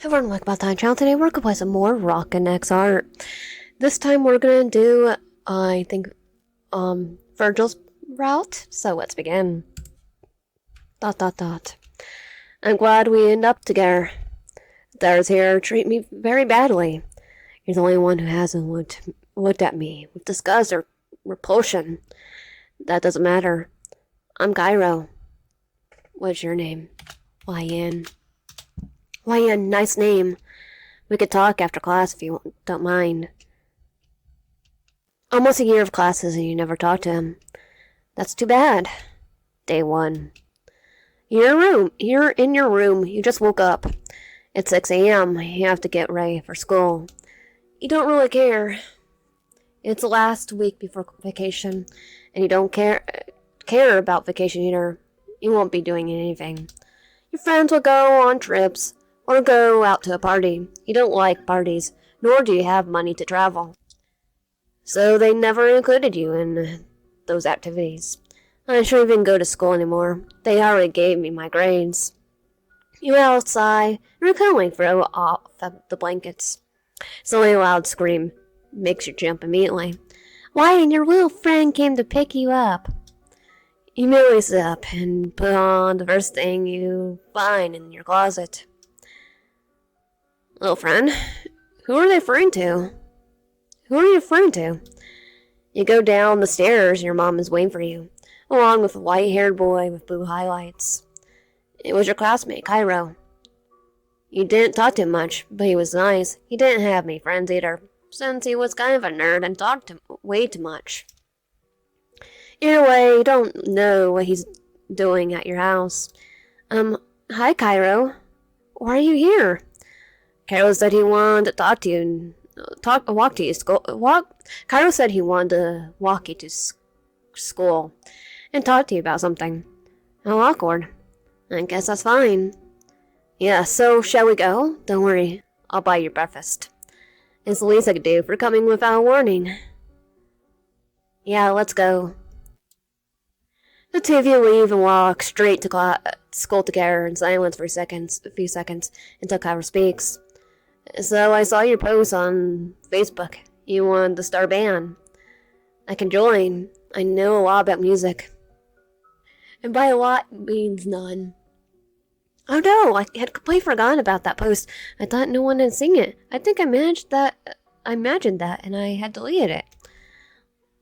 Everyone, welcome back to my channel. Today we're gonna play some more Rockin XR. This time we're gonna do, I think, Virgil's route. So let's begin. ... I'm glad we end up together. Others here treat me very badly. You're the only one who hasn't looked at me with disgust or repulsion. That doesn't matter. I'm Cairo. What's your name? Yan. Yan, nice name. We could talk after class if you don't mind. Almost a year of classes and you never talked to him. That's too bad. Day 1. You're in your room. You just woke up. It's 6 a.m. You have to get ready for school. You don't really care. It's the last week before vacation, and you don't care about vacation either. You won't be doing anything. Your friends will go on trips or go out to a party. You don't like parties, nor do you have money to travel. So they never included you in those activities. I shouldn't even go to school anymore. They already gave me my grades. You outside and recently throw off the blankets. Suddenly a loud scream makes you jump immediately. Why, your little friend came to pick you up. You immediately sit up and put on the first thing you find in your closet. Little friend? Who are they referring to? Who are you referring to? You go down the stairs and your mom is waiting for you, along with a white-haired boy with blue highlights. It was your classmate, Cairo. You didn't talk to him much, but he was nice. He didn't have many friends either, since he was kind of a nerd and talked way too much. Either way, you don't know what he's doing at your house. Hi, Cairo. Why are you here? Cairo said he wanted to talk to you and walk to you to school. Cairo said he wanted to walk you to school and talk to you about something. How awkward. I guess that's fine. Yeah, so shall we go? Don't worry, I'll buy you breakfast. It's the least I could do for coming without a warning. Yeah, let's go. The two of you leave and walk straight to school together in silence for a few seconds, until Cairo speaks. So I saw your post on Facebook. You wanted to start a band. I can join. I know a lot about music. And by a lot means none. Oh no, I had completely forgotten about that post. I thought no one had seen it. I think I imagined that and I had deleted it.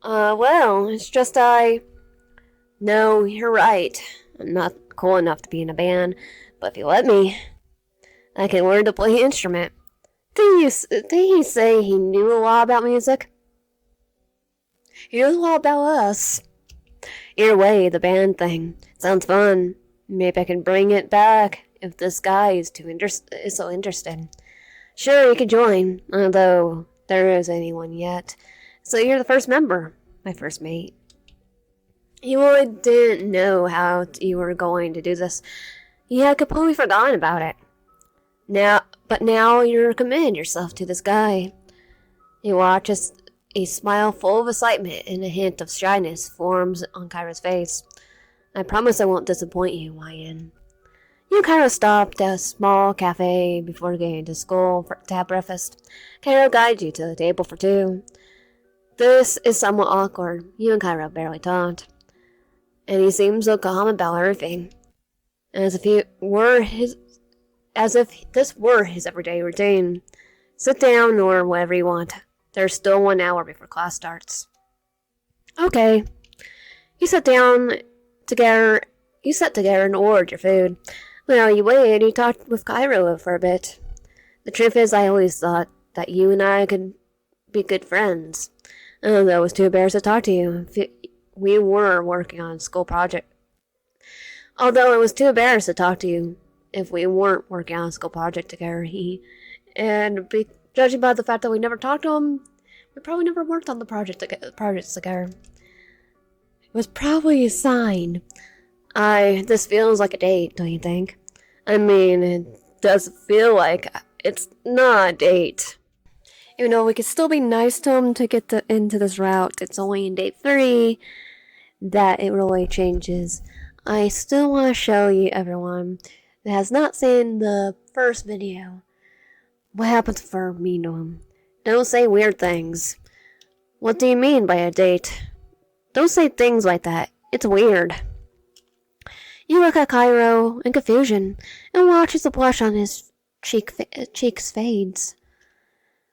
Well, it's just No, you're right. I'm not cool enough to be in a band, but if you let me, I can learn to play an instrument. Didn't he say he knew a lot about music? He knows a lot about us. Either way, the band thing sounds fun. Maybe I can bring it back if this guy is so interested. Sure, you can join, although there isn't anyone yet. So you're the first member, my first mate. You really didn't know how you were going to do this. You had completely forgotten about it. But now you're committing yourself to this guy. You watch as a smile full of excitement and a hint of shyness forms on Cairo's face. I promise I won't disappoint you, Yan. You and Cairo stopped at a small cafe before getting to school to have breakfast. Cairo guides you to the table for two. This is somewhat awkward. You and Cairo barely talked. And he seems so calm about everything. As if this were his everyday routine. Sit down or whatever you want. There's still 1 hour before class starts. Okay. You sat together and ordered your food. Well, you waited, you talked with Cairo for a bit. The truth is, I always thought that you and I could be good friends. Although I was too embarrassed to talk to you. We were working on a school project. Although I was too embarrassed to talk to you if we weren't working on a school project together. Judging by the fact that we never talked to him, we probably never worked on the projects together. It was probably a sign. This feels like a date, don't you think? I mean, it does feel like it's not a date. Even though we could still be nice to him to get into this route, it's only in day 3 that it really changes. I still want to show you, everyone that has not seen the first video, What happened for me to him? Don't say weird things. What do you mean by a date? Don't say things like that. It's weird. You look at Cairo in confusion and watch as the blush on his cheeks fades,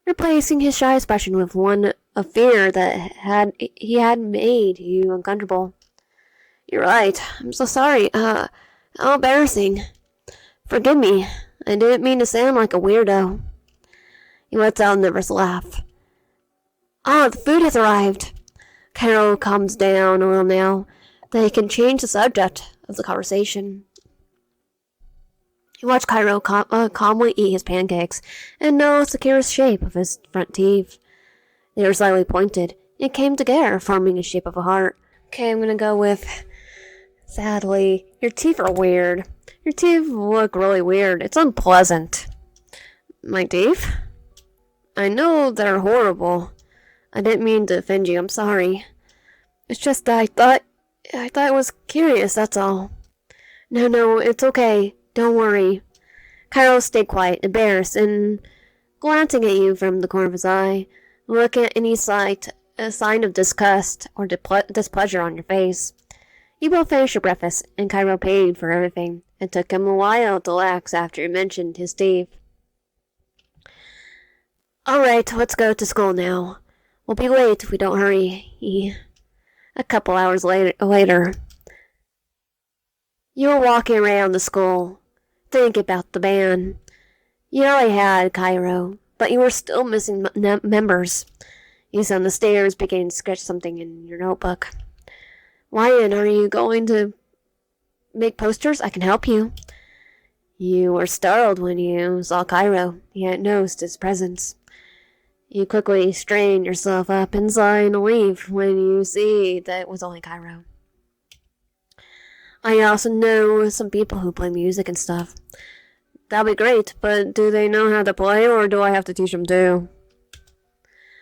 replacing his shy expression with one of fear that he had made you uncomfortable. You're right. I'm so sorry. How embarrassing. Forgive me. I didn't mean to sound like a weirdo. He lets out a nervous laugh. Ah, the food has arrived. Cairo calms down a little now that he can change the subject of the conversation. You watch Cairo calmly eat his pancakes and notice the curious shape of his front teeth. They were slightly pointed and came together, forming the shape of a heart. Okay, I'm gonna go with... Sadly, your teeth are weird. Your teeth look really weird. It's unpleasant. My teeth? I know they're horrible. I didn't mean to offend you. I'm sorry. It's just that I thought it was curious, that's all. No, it's okay. Don't worry. Cairo stayed quiet, embarrassed, and glancing at you from the corner of his eye, looking at any a sign of disgust or displeasure on your face. You both finished your breakfast, and Cairo paid for everything. It took him a while to relax after he mentioned his teeth. Alright, let's go to school now. We'll be late if we don't hurry. A couple hours later, you were walking around the school, thinking about the band. You already had Cairo, but you were still missing members. You sat on the stairs, beginning to sketch something in your notebook. Ryan, are you going to make posters? I can help you. You were startled when you saw Cairo. You hadn't noticed his presence. You quickly straighten yourself up and sigh and leave when you see that it was only Cairo. I also know some people who play music and stuff. That'll be great, but do they know how to play, or do I have to teach them too?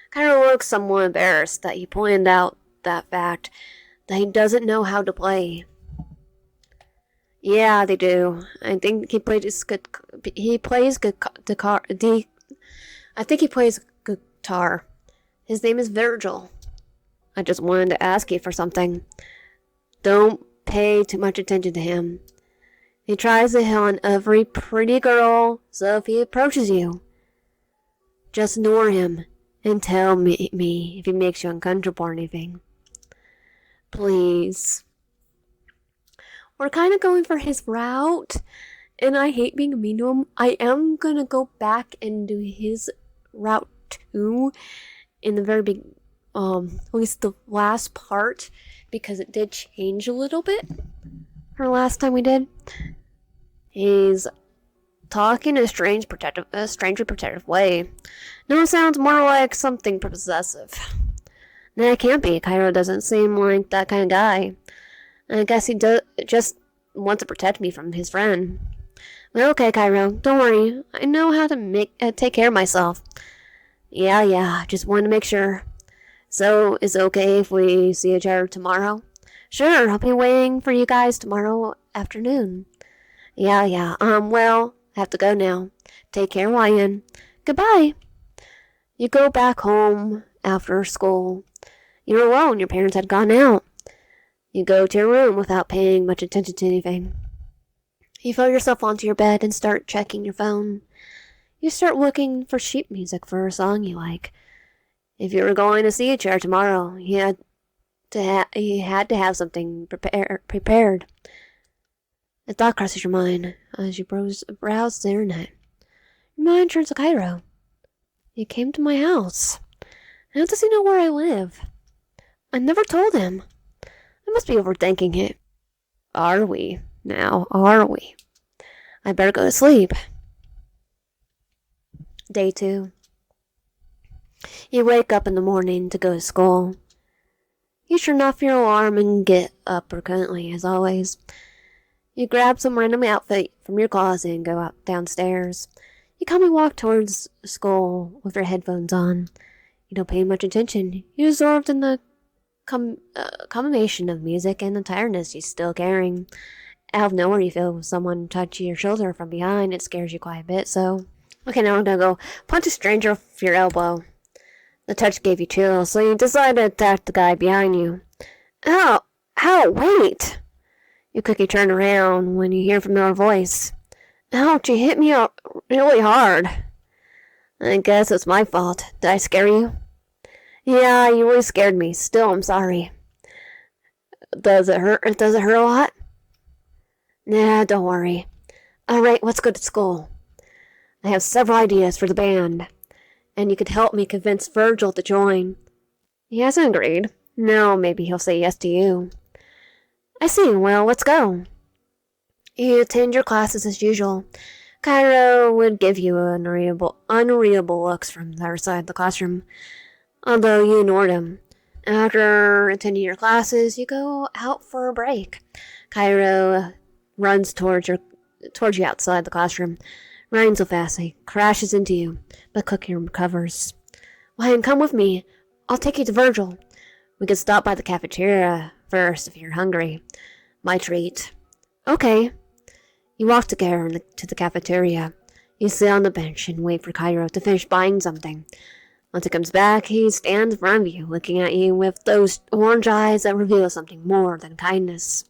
Cairo looks somewhat embarrassed that you pointed out that fact, that he doesn't know how to play. Yeah, they do. I think he plays good. He plays good guitar. I think he plays guitar. His name is Virgil. I just wanted to ask you for something. Don't pay too much attention to him. He tries to hit on every pretty girl, so if he approaches you, just ignore him and tell me if he makes you uncomfortable or anything. Please. We're kind of going for his route, and I hate being mean to him. I am going to go back and do his route too in the very big, at least the last part, because it did change a little bit from last time we did. He's talking in a strangely protective way. No, it sounds more like something possessive. Nah, it can't be. Cairo doesn't seem like that kind of guy. I guess he just wants to protect me from his friend. Well, okay, Cairo, don't worry. I know how to take care of myself. Yeah, just wanted to make sure. So, is it okay if we see each other tomorrow? Sure, I'll be waiting for you guys tomorrow afternoon. Yeah, well, I have to go now. Take care, Ryan. Goodbye. You go back home after school. You're alone, your parents had gone out. You go to your room without paying much attention to anything. You throw yourself onto your bed and start checking your phone. You start looking for sheet music for a song you like. If you were going to see each other tomorrow, you had to have something prepared. A thought crosses your mind as you browse the internet. Your mind turns to Cairo. He came to my house. How does he know where I live? I never told him. I must be overthinking it. Are we? Now, are we? I better go to sleep. Day 2. You wake up in the morning to go to school. You turn off your alarm and get up currently, as always. You grab some random outfit from your closet and go out downstairs. You calmly walk towards school with your headphones on. You don't pay much attention. You're absorbed in the combination of music and the tiredness you're still carrying. Out of nowhere, you feel someone touch your shoulder from behind. It scares you quite a bit, so Okay, now I'm gonna go punch a stranger with your elbow. The touch gave you chills, so you decided to attack the guy behind you. Ow! Ow! Wait! You quickly turn around when you hear a familiar voice. Ouch! You hit me up really hard. I guess it's my fault. Did I scare you? Yeah, you really scared me. Still, I'm sorry. Does it hurt? Does it hurt a lot? Nah, don't worry. Alright, let's go to school. I have several ideas for the band, and you could help me convince Virgil to join. He hasn't agreed. No, maybe he'll say yes to you. I see. Well, let's go. You attend your classes as usual. Cairo would give you unreadable looks from the other side of the classroom, although you ignored him. After attending your classes, you go out for a break. Cairo runs towards you outside the classroom, running so fast he crashes into you, but quickly recovers. Why, come with me. I'll take you to Virgil. We could stop by the cafeteria first if you're hungry. My treat. Okay. You walk together to the cafeteria. You sit on the bench and wait for Cairo to finish buying something. Once he comes back, he stands in front of you, looking at you with those orange eyes that reveal something more than kindness.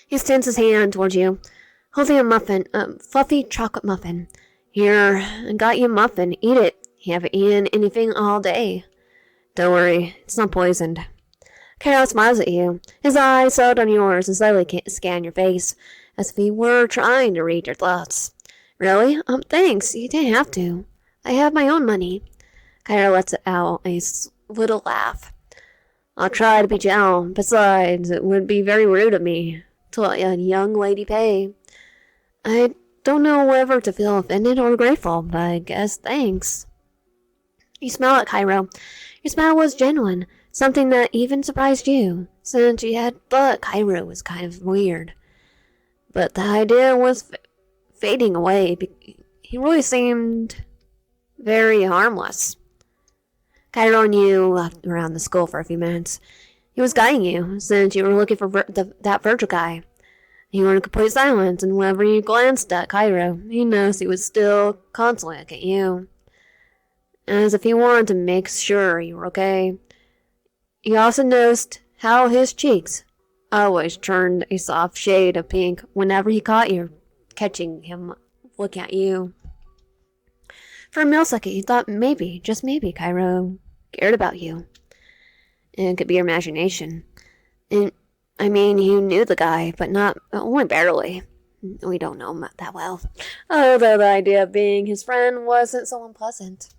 He extends his hand towards you, holding a fluffy chocolate muffin. Here, I got you a muffin. Eat it. You haven't eaten anything all day. Don't worry, it's not poisoned. Cairo smiles at you. His eyes settle on yours and slowly scan your face, as if he were trying to read your thoughts. Really? Thanks. You didn't have to. I have my own money. Cairo lets out a little laugh. I'll try to be gentle. Besides, it would be very rude of me to let a young lady pay. I don't know whether to feel offended or grateful, but I guess thanks. You smile at Cairo. Your smile was genuine, something that even surprised you, since you had thought Cairo was kind of weird. But the idea was fading away. He really seemed very harmless. Cairo and you left around the school for a few minutes. He was guiding you, since you were looking for that Virgil guy. You were in complete silence, and whenever you glanced at Cairo, you noticed he was still constantly looking at you, as if he wanted to make sure you were okay. You also noticed how his cheeks always turned a soft shade of pink whenever he caught you, catching him looking at you. For a millisecond, you thought maybe, just maybe, Cairo cared about you. It could be your imagination. And, I mean, you knew the guy, but only barely. We don't know him that well. Although the idea of being his friend wasn't so unpleasant.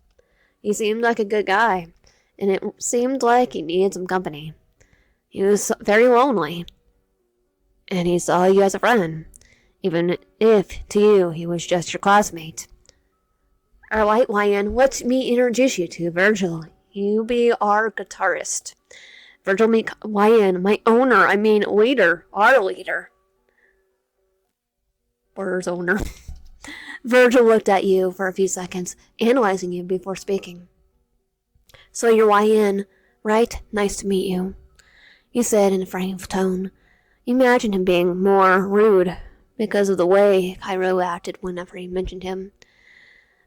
He seemed like a good guy, and it seemed like he needed some company. He was very lonely, and he saw you as a friend, even if, to you, he was just your classmate. Alright, YN, let me introduce you to Virgil. You be our guitarist. Virgil YN, my owner, leader, our leader. Where's owner? Virgil looked at you for a few seconds, analyzing you before speaking. So you're YN, right? Nice to meet you. He said in a frank tone. You imagined him being more rude because of the way Cairo acted whenever he mentioned him.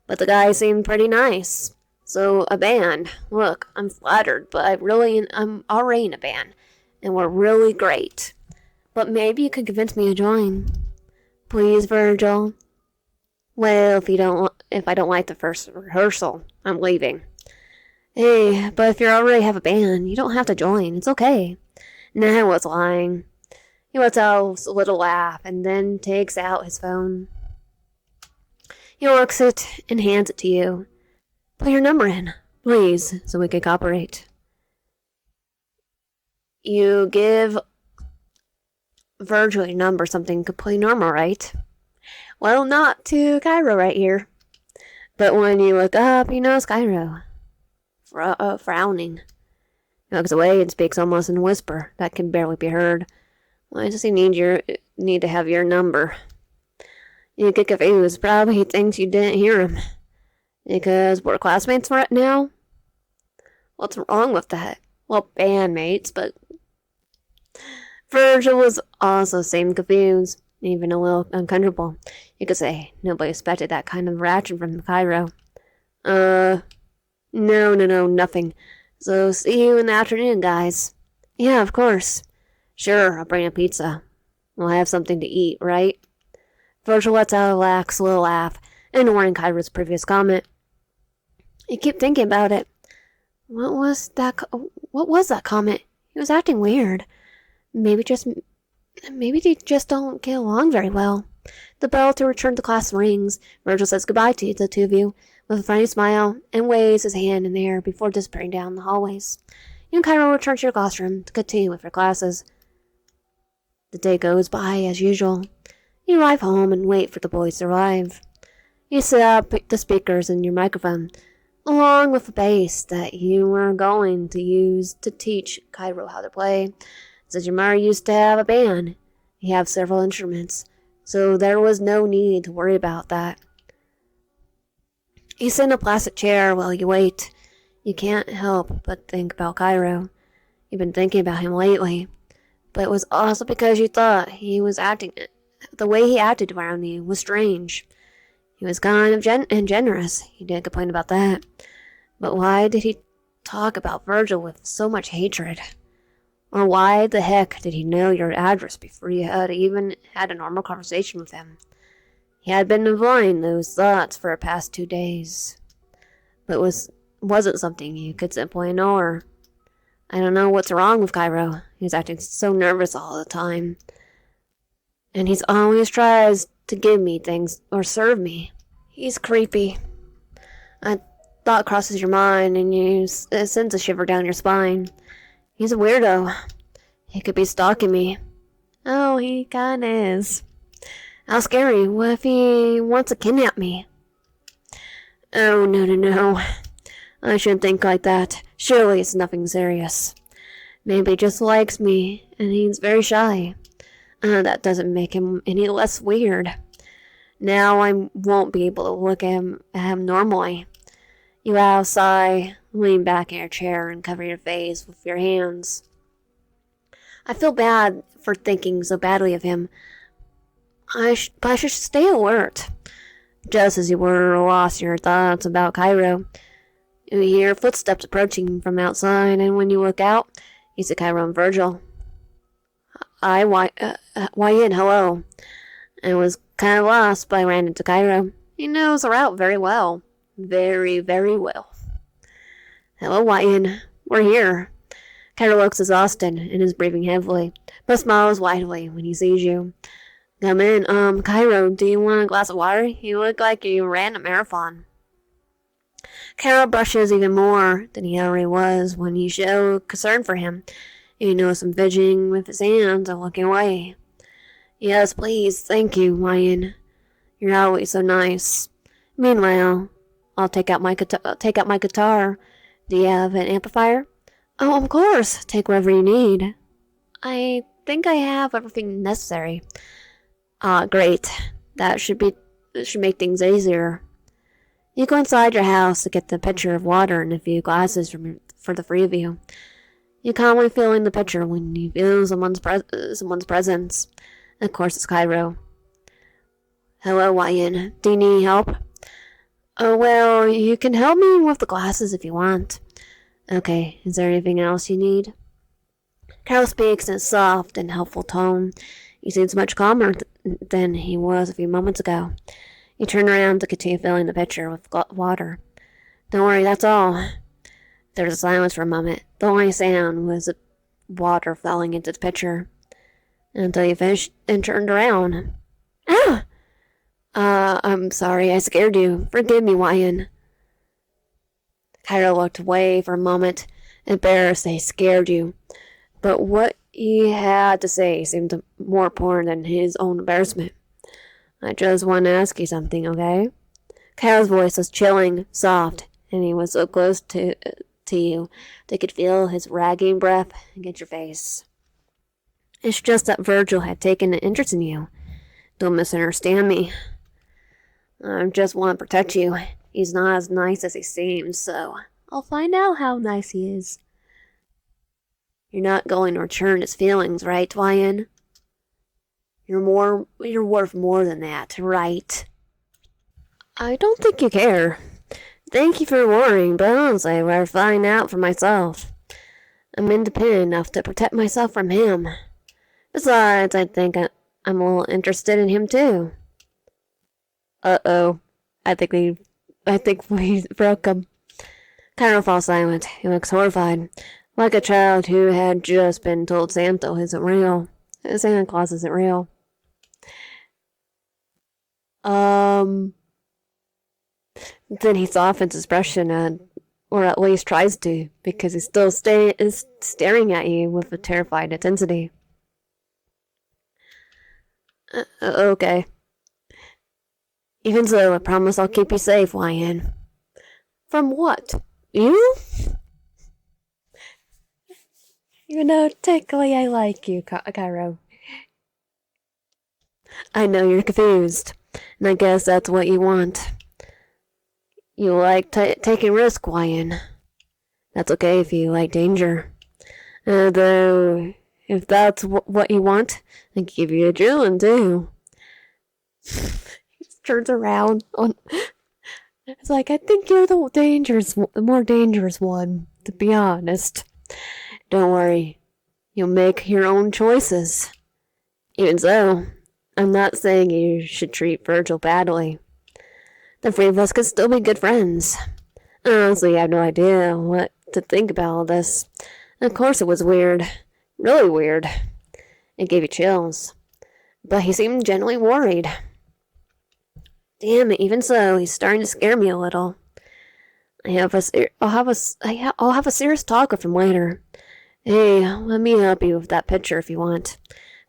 But the guy seemed pretty nice. So, a band. Look, I'm flattered, but I'm already in a band, and we're really great. But maybe you could convince me to join. Please, Virgil. Well, if I don't like the first rehearsal, I'm leaving. Hey, but if you already have a band, you don't have to join. It's okay. Nah, I was lying. He lets out a little laugh and then takes out his phone. He looks it and hands it to you. Put your number in, please, so we can cooperate. You give Virgil your number, something completely normal, right? Well, not to Cairo right here. But when you look up, you notice Cairo frowning. He looks away and speaks almost in a whisper that can barely be heard. Why does he need to have your number? You get confused. Probably he thinks you didn't hear him. Because we're classmates right now? What's wrong with that? Well, bandmates, but... Virgil was also seemed confused, even a little uncomfortable. You could say nobody expected that kind of reaction from Cairo. No, nothing. So see you in the afternoon, guys. Yeah, of course. Sure, I'll bring a pizza. We'll have something to eat, right? Virgil lets out a little laugh, ignoring Cairo's previous comment. You keep thinking about it. What was that comment? He was acting weird. Maybe they just don't get along very well. The bell to return to class rings. Virgil says goodbye to the two of you with a funny smile and waves his hand in the air before disappearing down the hallways. You and Cairo return to your classroom to continue with your classes. The day goes by as usual. You arrive home and wait for the boys to arrive. You set up the speakers in your microphone, along with the bass that you were going to use to teach Cairo how to play. Since your mother used to have a band, you have several instruments, so there was no need to worry about that. You sit in a plastic chair while you wait. You can't help but think about Cairo. You've been thinking about him lately, but it was also because you thought he was acting. The way he acted around you was strange. He was kind of generous. You didn't complain about that. But why did he talk about Virgil with so much hatred? Or why the heck did he know your address before you had even had a normal conversation with him? He had been avoiding those thoughts for the past 2 days. But wasn't something you could simply ignore. I don't know what's wrong with Cairo. He's acting so nervous all the time. And he's always tries to give me things or serve me. He's creepy. A thought crosses your mind and it sends a shiver down your spine. He's a weirdo. He could be stalking me. Oh, he kinda is. How scary. What if he wants to kidnap me? Oh, no. I shouldn't think like that. Surely it's nothing serious. Maybe he just likes me, and he's very shy. That doesn't make him any less weird. Now I won't be able to look at him normally. You sigh, lean back in your chair, and cover your face with your hands. I feel bad for thinking so badly of him. But I should stay alert. Just as you were lost in your thoughts about Cairo, you hear footsteps approaching from outside, and when you look out, you see Cairo and Virgil. Wyan, hello. I was kind of lost, but I ran into Cairo. He knows the route very well. Very, very well. Hello, Wyan. We're here. Cairo looks exhausted and is breathing heavily, but smiles widely when he sees you. Come in. Cairo, do you want a glass of water? You look like you ran a marathon. Cairo brushes even more than he already was when you show concern for him. You notice him fidgeting with his hands and looking away. Yes, please. Thank you, Ryan. You're always so nice. Meanwhile, I'll take out my guitar. Do you have an amplifier? Oh, of course. Take whatever you need. I think I have everything necessary. Great. That should make things easier. You go inside your house to get the pitcher of water and a few glasses for the three of you. You calmly fill in the pitcher when you feel someone's presence. Of course, it's Cairo. Hello, Wyan. Do you need help? Oh, well, you can help me with the glasses if you want. Okay, is there anything else you need? Cairo speaks in a soft and helpful tone. He seems much calmer than he was a few moments ago. You turn around to continue filling the pitcher with water. Don't worry, that's all. There was a silence for a moment. The only sound was the water falling into the pitcher. Until you finished and turned around. Ah! I'm sorry, I scared you. Forgive me, Wyan. Cairo looked away for a moment, embarrassed they scared you. But what he had to say seemed more important than his own embarrassment. I just want to ask you something, okay? Cairo's voice was chilling, soft, and he was so close to you they could feel his ragging breath against your face. It's just that Virgil had taken an interest in you. Don't misunderstand me. I just want to protect you. He's not as nice as he seems, so I'll find out how nice he is. You're not going to return his feelings, right, Wyan? You're worth more than that, right? I don't think you care. Thank you for worrying, but honestly, I'd find out for myself. I'm independent enough to protect myself from him. Besides, I'm a little interested in him too. Uh-oh. I think we I think we broke him. Cairo falls silent. He looks horrified, like a child who had just been told Santa isn't real. Santa Claus isn't real. Um. Then he softens his expression, or at least tries to, because he still is staring at you with a terrified intensity. Okay. Even so, I promise I'll keep you safe, YN. From what? You? You know, technically I like you, Cairo. I know you're confused, and I guess that's what you want. You like taking risk, YN. That's okay if you like danger. Though, if that's what you want, I can give you a drilling too. He turns around on. It's like, I think you're the more dangerous one, to be honest. Don't worry, you'll make your own choices. Even so, I'm not saying you should treat Virgil badly. The three of us could still be good friends. Honestly, I have no idea what to think about all this. Of course it was weird. Really weird. It gave you chills. But he seemed genuinely worried. Damn it, even so, he's starting to scare me a little. I'll have a serious talk with him later. Hey, let me help you with that picture if you want.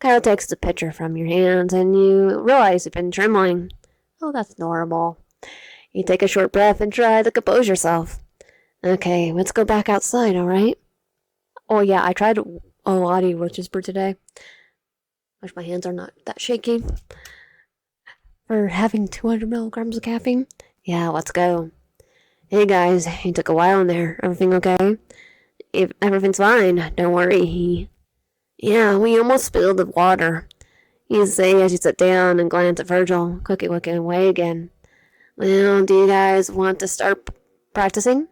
Kyle takes the picture from your hands and you realize you've been trembling. Oh, that's normal. You take a short breath and try to compose yourself. Okay, let's go back outside, alright? Oh yeah, I tried a lot of whisper today. Wish my hands are not that shaky. For having 200 milligrams of caffeine. Yeah, let's go. Hey guys, you took a while in there. Everything okay? If everything's fine, don't worry. Yeah, we almost spilled the water. You say as you sit down and glance at Virgil, quickly looking away again. Well, do you guys want to start practicing?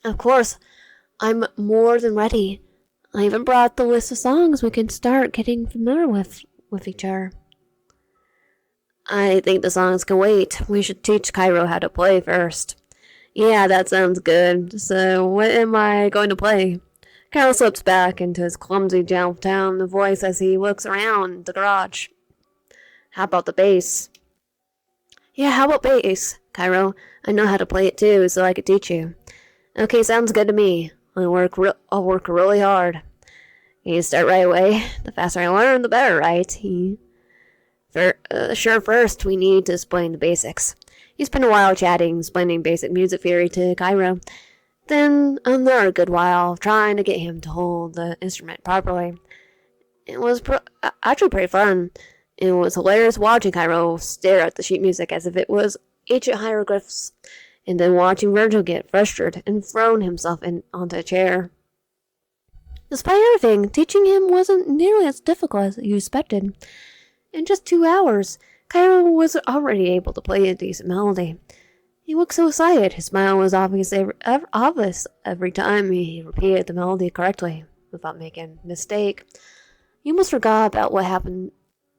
Of course. I'm more than ready. I even brought the list of songs we can start getting familiar with each other. I think the songs can wait. We should teach Cairo how to play first. Yeah, that sounds good. So, what am I going to play? Cairo slips back into his clumsy downtown voice as he looks around the garage. How about the bass? Yeah, how about bass, Cairo? I know how to play it too, so I could teach you. Okay, sounds good to me. I'll work really hard. You start right away. The faster I learn, the better, right? Sure, first we need to explain the basics. You spend a while chatting, explaining basic music theory to Cairo. Then another good while trying to get him to hold the instrument properly. It was actually pretty fun. It was hilarious watching Cairo stare at the sheet music as if it was ancient hieroglyphs, and then watching Virgil get frustrated and thrown himself onto a chair. Despite everything, teaching him wasn't nearly as difficult as you expected. In just 2 hours, Cairo was already able to play a decent melody. He looked so excited. His smile was obvious every time he repeated the melody correctly, without making a mistake. You almost forgot about what happened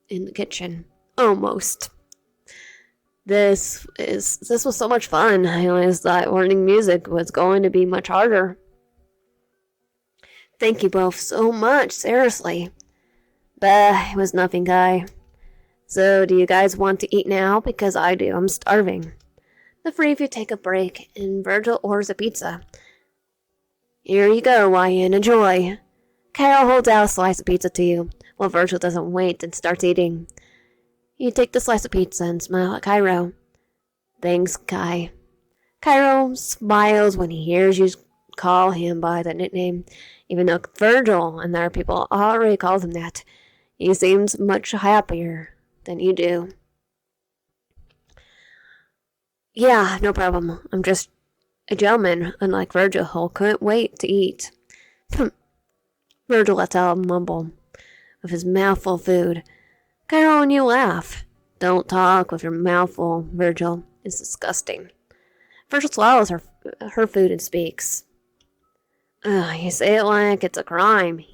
in the kitchen. Almost. This was so much fun. I always thought learning music was going to be much harder. Thank you both so much, seriously. Bah, it was nothing, Guy. So, do you guys want to eat now? Because I do. I'm starving. The three of you take a break, and Virgil orders a pizza. Here you go, YN. Enjoy. Carol holds out a slice of pizza to you, while Virgil doesn't wait and starts eating. You take the slice of pizza and smile at Cairo. Thanks, Kai. Cairo smiles when he hears you call him by the nickname, even though Virgil and other people already called him that. He seems much happier than you do. Yeah, no problem. I'm just a gentleman, unlike Virgil, who couldn't wait to eat. Virgil lets out a mumble, with his mouth full of food. Carol and you laugh. Don't talk with your mouth full, Virgil. It's disgusting. Virgil swallows her food and speaks. Ugh, you say it like it's a crime,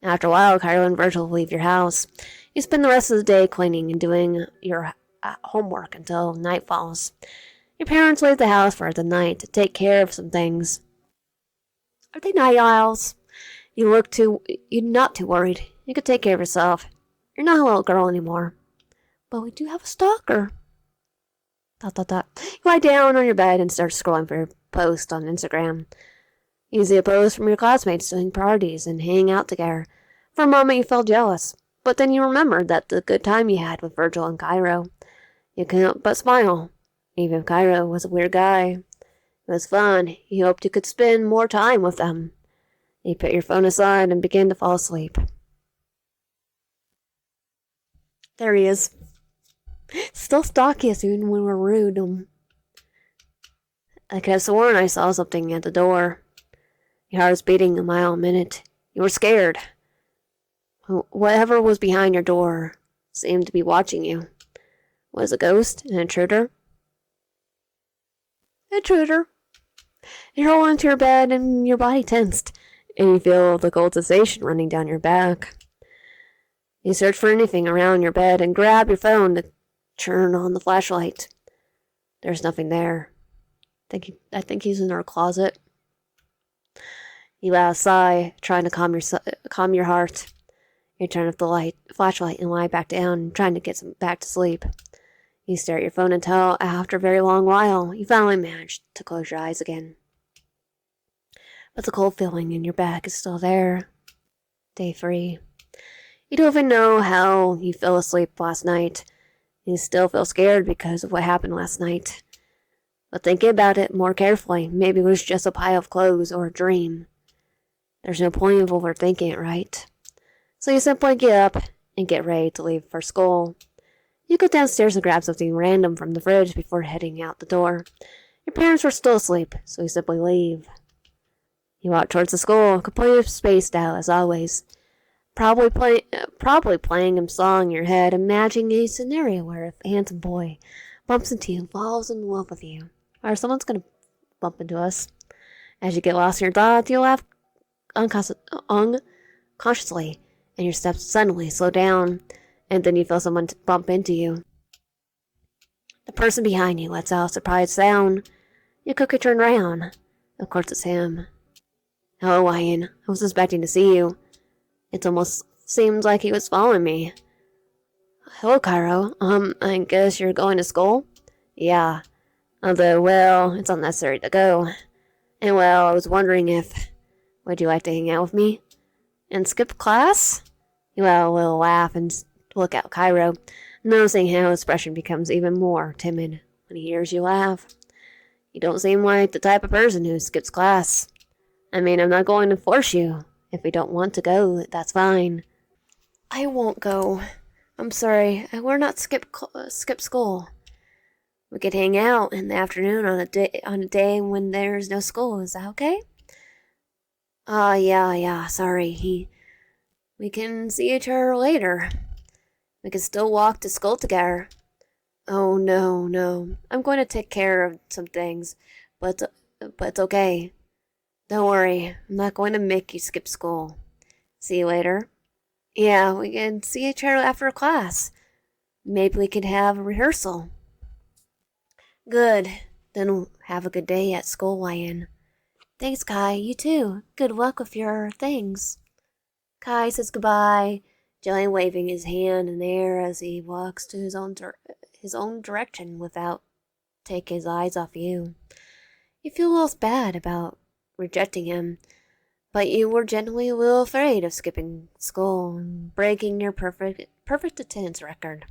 After a while, Carol and Virgil leave your house. You spend the rest of the day cleaning and doing your homework until night falls. Your parents leave the house for the night to take care of some things. Are they night owls? You're not too worried. You can take care of yourself. You're not a little girl anymore. But we do have a stalker. ... You lie down on your bed and start scrolling for your post on Instagram. You see a post from your classmates doing parties and hanging out together. For a moment you felt jealous, but then you remembered that the good time you had with Virgil and Cairo. You couldn't but smile. Even if Cairo was a weird guy. It was fun. You hoped you could spend more time with them. You put your phone aside and began to fall asleep. There he is. Still stalking us even when we're rude. I could have sworn I saw something at the door. Your heart was beating a mile a minute. You were scared. Whatever was behind your door seemed to be watching you. Was a ghost? An intruder? Intruder. You roll into your bed and your body tensed, and you feel the cold sensation running down your back. You search for anything around your bed and grab your phone to turn on the flashlight. There's nothing there. I think he's in our closet. You let out a sigh, trying to calm your heart. You turn off the flashlight and lie back down, trying to get back to sleep. You stare at your phone until, after a very long while, you finally manage to close your eyes again. But the cold feeling in your back is still there. Day 3. You don't even know how you fell asleep last night. You still feel scared because of what happened last night. But thinking about it more carefully, maybe it was just a pile of clothes or a dream. There's no point of overthinking it, right? So you simply get up and get ready to leave for school. You go downstairs and grab something random from the fridge before heading out the door. Your parents were still asleep, so you simply leave. You walk towards the school, completely spaced out as always. Probably playing a song in your head, imagining a scenario where a handsome boy bumps into you and falls in love with you. Or someone's going to bump into us. As you get lost in your thoughts, you laugh unconsciously, and your steps suddenly slow down, and then you feel someone bump into you. The person behind you lets out a surprised sound. You quickly turn around. Of course it's him. Hello, Ian. I was expecting to see you. It almost seemed like he was following me. Hello, Cairo. I guess you're going to school? Yeah. Although, well, it's unnecessary to go. And well, I was wondering if... Would you like to hang out with me? And skip class? You let a little laugh and look at Cairo, noticing how his expression becomes even more timid when he hears you laugh. You don't seem like the type of person who skips class. I mean, I'm not going to force you. If we don't want to go, that's fine. I won't go. I'm sorry. I will not skip school. We could hang out in the afternoon on a day when there's no school. Is that okay? Yeah. Sorry. We can see each other later. We can still walk to school together. Oh no. I'm going to take care of some things, but it's okay. Don't worry. I'm not going to make you skip school. See you later. Yeah, we can see each other after class. Maybe we could have a rehearsal. Good. Then have a good day at school, Ryan. Thanks, Kai. You too. Good luck with your things. Kai says goodbye, gently waving his hand in the air as he walks to his own direction without taking his eyes off you. You feel a little bad about rejecting him, but you were genuinely a little afraid of skipping school and breaking your perfect attendance record.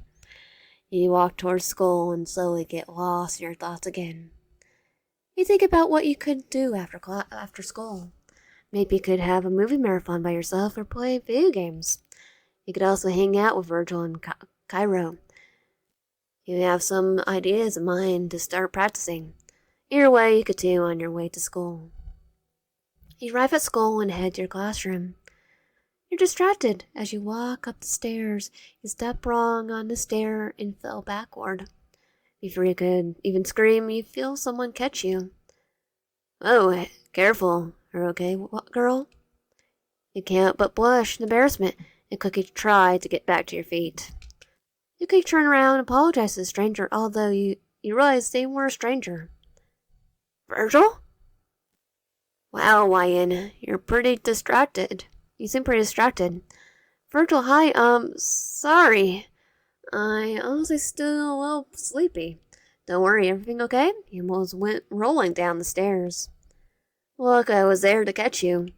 You walk towards school and slowly get lost in your thoughts again. You think about what you could do after school. Maybe you could have a movie marathon by yourself or play video games. You could also hang out with Virgil and Cairo. You have some ideas in mind to start practicing. Either way, you could do on your way to school. You arrive at school and head to your classroom. You're distracted as you walk up the stairs. You step wrong on the stair and fell backward. Before you could even scream, you feel someone catch you. Oh, careful. You're okay, girl? You can't but blush in embarrassment and quickly try to get back to your feet. You quickly turn around and apologize to the stranger, although you realize they were a stranger. Virgil? Wow, Ryan, you're pretty distracted. You seem pretty distracted. Virgil, hi, sorry. I honestly still a little sleepy. Don't worry, everything okay? You almost went rolling down the stairs. Look, I was there to catch you.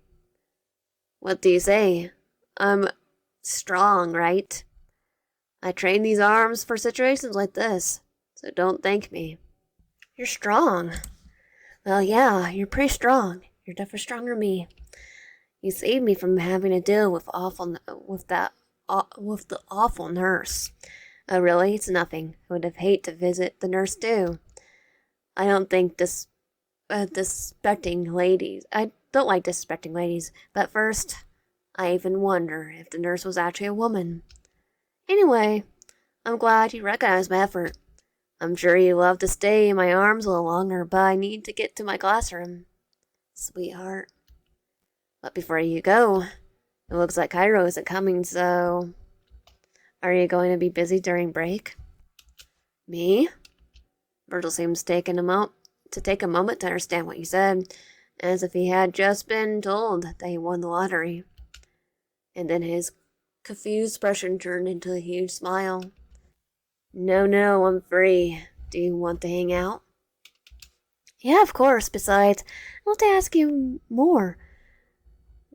What do you say? I'm strong, right? I train these arms for situations like this, so don't thank me. You're strong. Well, yeah, you're pretty strong. You're definitely stronger than me. You saved me from having to deal with the awful nurse. Oh, really? It's nothing. I would have hated to visit the nurse too. I don't think disrespecting ladies. I don't like disrespecting ladies. But first, I even wonder if the nurse was actually a woman. Anyway, I'm glad you recognized my effort. I'm sure you'd love to stay in my arms a little longer, but I need to get to my classroom. Sweetheart. But before you go, it looks like Cairo isn't coming, so... Are you going to be busy during break? Me? Virgil seems to take a moment to understand what you said, as if he had just been told that he won the lottery. And then his confused expression turned into a huge smile. No, I'm free. Do you want to hang out? Yeah, of course. Besides, I want to ask you more.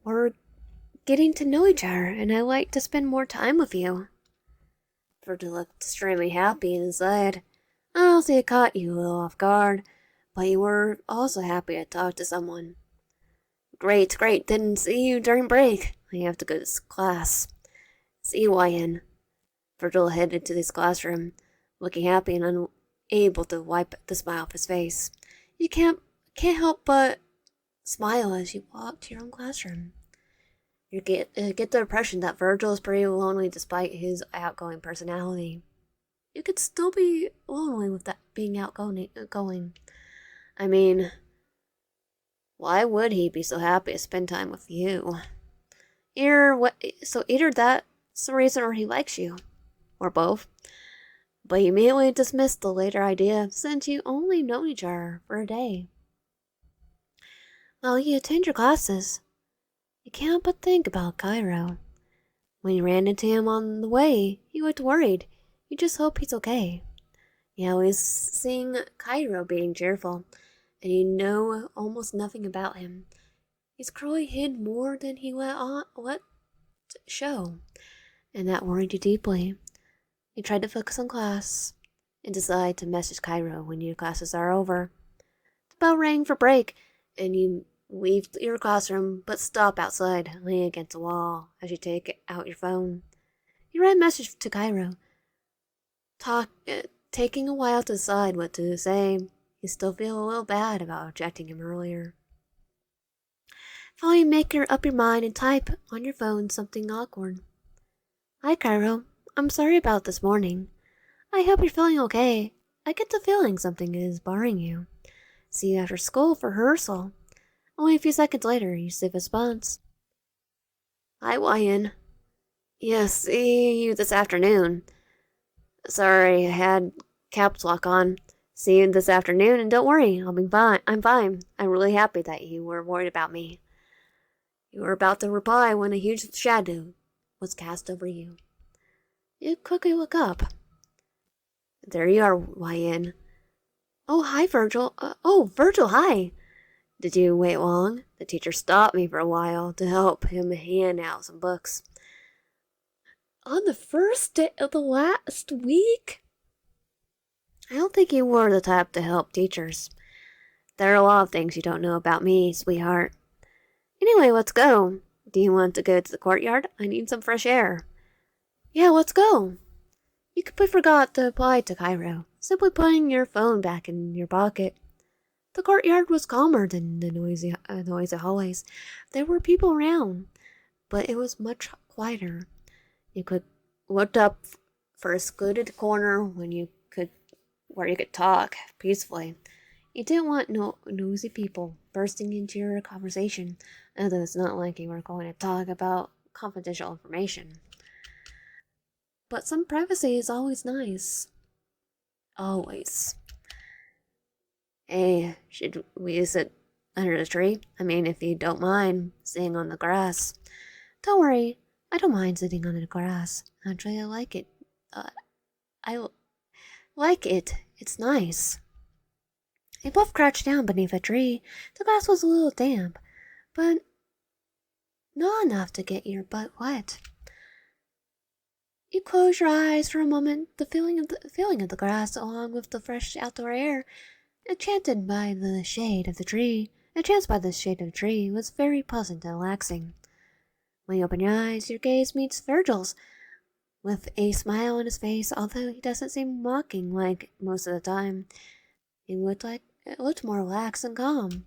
We're getting to know each other, and I'd like to spend more time with you. Virgil looked extremely happy and said, I'll say it caught you a little off guard, but you were also happy to talk to someone. Great. Didn't see you during break. I have to go to class. See you, Ryan. Virgil headed to his classroom, looking happy and unable to wipe the smile off his face. You can't help but smile as you walk to your own classroom. You get the impression that Virgil is pretty lonely despite his outgoing personality. You could still be lonely with that being outgoing. I mean, why would he be so happy to spend time with you? So either that's the reason or he likes you. Or both. But you immediately dismissed the later idea since you only know each other for a day. Well, you attend your classes. You can't but think about Cairo. When you ran into him on the way, you looked worried. You just hope he's okay. You always seeing Cairo being cheerful, and you know almost nothing about him. He's clearly hid more than he let show, and that worried you deeply. You tried to focus on class, and decide to message Cairo when your classes are over. The bell rang for break, and you leave your classroom, but stop outside, leaning against the wall as you take out your phone. You write a message to Cairo, taking a while to decide what to say. You still feel a little bad about rejecting him earlier. Finally, you make up your mind and type on your phone something awkward. Hi, Cairo. I'm sorry about this morning. I hope you're feeling okay. I get the feeling something is bothering you. See you after school for rehearsal. Only a few seconds later, you receive a response. Hi, Ryan. Yes, see you this afternoon. Sorry, I had caps lock on. See you this afternoon, and don't worry, I'll be fine. I'm fine. I'm really happy that you were worried about me. You were about to reply when a huge shadow was cast over you. You quickly look up. There you are, Ryan. Oh, hi, Virgil. Virgil, hi. Did you wait long? The teacher stopped me for a while to help him hand out some books. On the first day of the last week? I don't think you were the type to help teachers. There are a lot of things you don't know about me, sweetheart. Anyway, let's go. Do you want to go to the courtyard? I need some fresh air. Yeah, let's go. You completely forgot to reply to Cairo, simply putting your phone back in your pocket. The courtyard was calmer than the noisy hallways. There were people around, but it was much quieter. You could looked up for a secluded corner where you could talk peacefully. You didn't want no nosy people bursting into your conversation, although it's not like you were going to talk about confidential information. But some privacy is always nice. Always. Hey, should we sit under the tree? I mean, if you don't mind sitting on the grass. Don't worry, I don't mind sitting on the grass. Actually, I like it. I like it. It's nice. They both crouched down beneath a tree. The grass was a little damp, but not enough to get your butt wet. You close your eyes for a moment. The feeling of the grass, along with the fresh outdoor air, enchanted by the shade of the tree, was very pleasant and relaxing. When you open your eyes, your gaze meets Virgil's, with a smile on his face. Although he doesn't seem mocking like most of the time, he looked more relaxed and calm.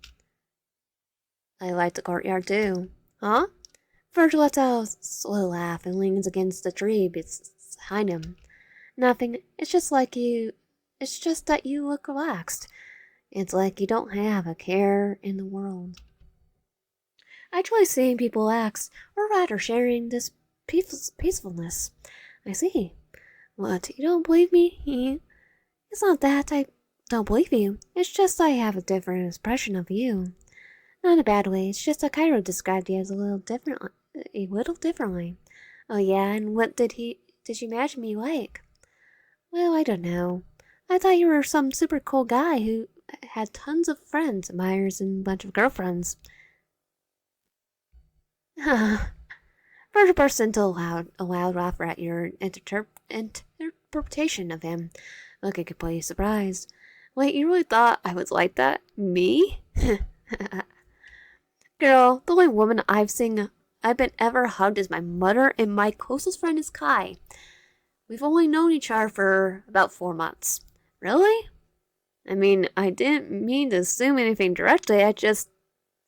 I like the courtyard too. Huh? Virgil lets out a slow laugh and leans against the tree behind him. Nothing. It's just that you look relaxed. It's like you don't have a care in the world. I enjoy seeing people relax, or rather sharing this peacefulness. I see. What, you don't believe me? It's not that I don't believe you. It's just I have a different impression of you. Not in a bad way, it's just that Cairo described you as a little differently. Oh yeah, and what did you imagine me like? Well, I don't know. I thought you were some super cool guy who had tons of friends, admirers, and a bunch of girlfriends. Virgil burst into a loud laugh at your interpretation of him, looking completely surprised. Wait, you really thought I was like that? Me? Girl, the only woman I've been ever hugged is my mother, and my closest friend is Kai. We've only known each other for about 4 months. Really? I mean, I didn't mean to assume anything directly. I just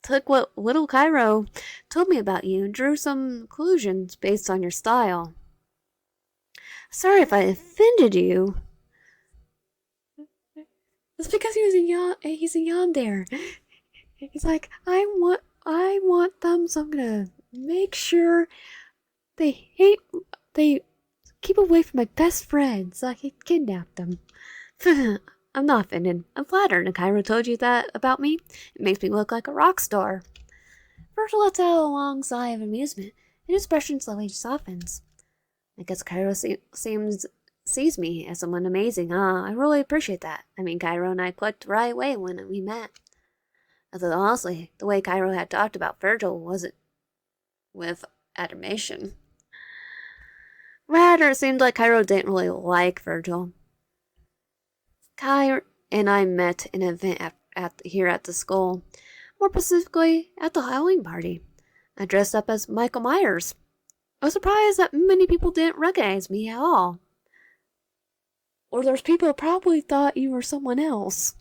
took what little Cairo told me about you and drew some conclusions based on your style. Sorry if I offended you. It's because he's a yandere. He's like, I want them, so I'm gonna make sure they keep away from my best friend, so I can kidnap them. I'm not offended. I'm flattered and Cairo told you that about me. It makes me look like a rock star. Virgil lets out a long sigh of amusement, and his expression slowly softens. I guess Cairo sees me as someone amazing. I really appreciate that. I mean, Cairo and I clicked right away when we met. Although honestly, the way Cairo had talked about Virgil wasn't with admiration. Rather, it seemed like Cairo didn't really like Virgil. Kai and I met in an event here at the school, more specifically at the Halloween party. I dressed up as Michael Myers. I was surprised that many people didn't recognize me at all. Or those people probably thought you were someone else.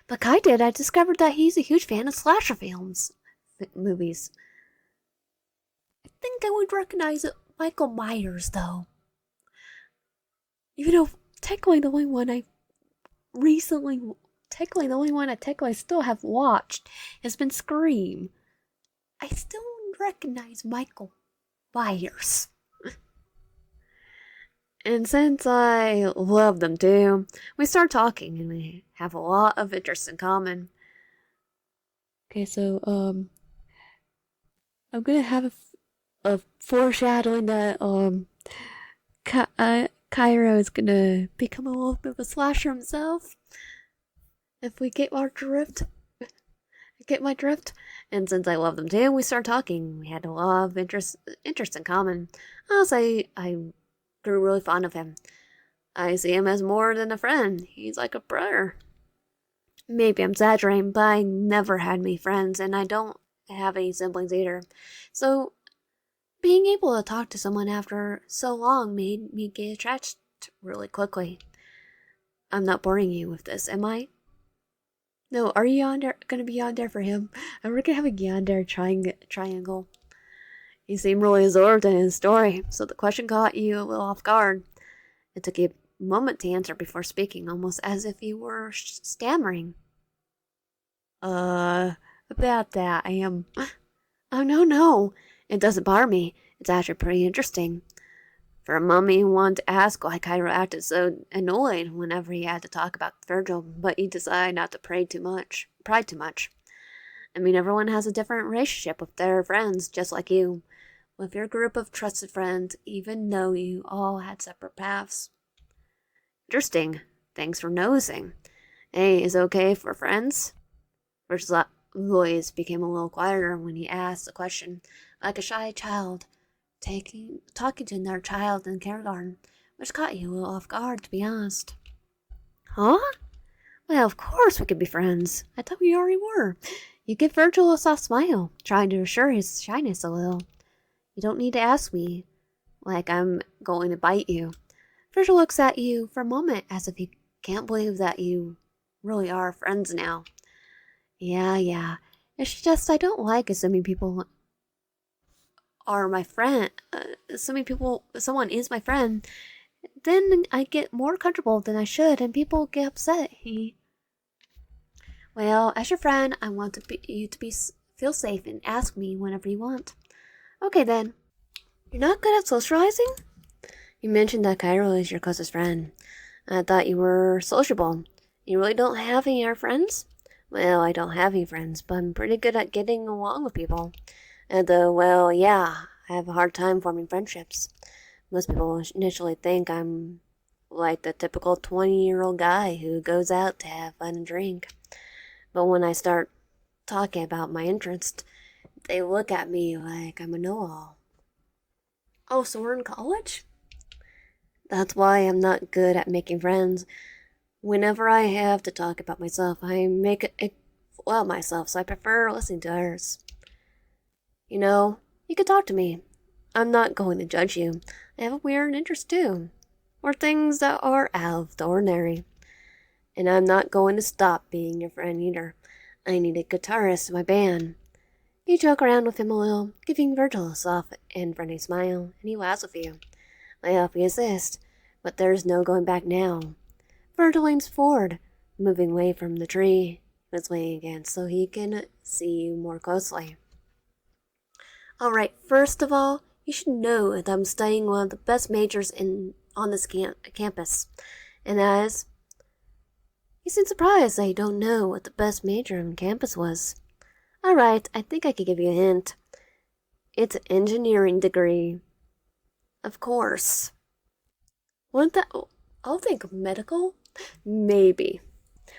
But Kai did. I discovered that he's a huge fan of slasher movies. I think I would recognize Michael Myers, though. Even though technically the only one I still have watched has been Scream. I still recognize Michael Myers. And since I love them too, we start talking and we have a lot of interests in common. Okay, so I'm gonna have a foreshadowing that Cairo is gonna become a little bit of a slasher himself. If we get our drift. Get my drift? And since I love them too, we start talking. We had a lot of interest in common. Honestly, I grew really fond of him. I see him as more than a friend. He's like a brother. Maybe I'm exaggerating, but I never had many friends, and I don't have any siblings either. So, being able to talk to someone after so long made me get attached really quickly. I'm not boring you with this, am I? No, are you gonna be Yandere for him? We're gonna have a Yandere triangle. He seemed really absorbed in his story, so the question caught you a little off guard. It took you a moment to answer before speaking, almost as if you were stammering. About that, I am... Oh, no. It doesn't bother me. It's actually pretty interesting. For a mummy who wanted to ask why Cairo acted so annoyed whenever he had to talk about Virgil, but he decided not to pry too much. I mean, everyone has a different relationship with their friends, just like you. With your group of trusted friends, even though you all had separate paths. Interesting. Thanks for nosing. Hey, is it okay for friends? Virgil's voice became a little quieter when he asked the question, like a shy child talking to another child in kindergarten, which caught you a little off guard, to be honest. Huh? Well, of course we could be friends. I thought we already were. You give Virgil a soft smile, trying to assure his shyness a little. You don't need to ask me, like I'm going to bite you. Virgil looks at you for a moment as if he can't believe that you really are friends now. Yeah. It's just I don't like assuming people are my friend. Someone is my friend. Then I get more comfortable than I should, and people get upset. Well, as your friend, I want you to feel safe and ask me whenever you want. Okay then. You're not good at socializing? You mentioned that Cairo is your closest friend. I thought you were sociable. You really don't have any other friends? Well, I don't have any friends, but I'm pretty good at getting along with people. Well, yeah, I have a hard time forming friendships. Most people initially think I'm like the typical 20-year-old guy who goes out to have fun and drink. But when I start talking about my interest, they look at me like I'm a know-all. Oh, so we're in college? That's why I'm not good at making friends. Whenever I have to talk about myself, I make it well myself, so I prefer listening to others. You know, you can talk to me. I'm not going to judge you. I have a weird interest too, or things that are out of the ordinary. And I'm not going to stop being your friend either. I need a guitarist in my band. You joke around with him a little, giving Virgil a soft and friendly smile, and he laughs with you. I help you assist, but there's no going back now. Virgil leans forward, moving away from the tree he was leaning against so he can see you more closely. Alright, first of all, you should know that I'm studying one of the best majors on this campus, and that is... You seem surprised that you don't know what the best major on campus was. Alright, I think I could give you a hint. It's an engineering degree. Of course. Wouldn't that... I'll think medical? Maybe.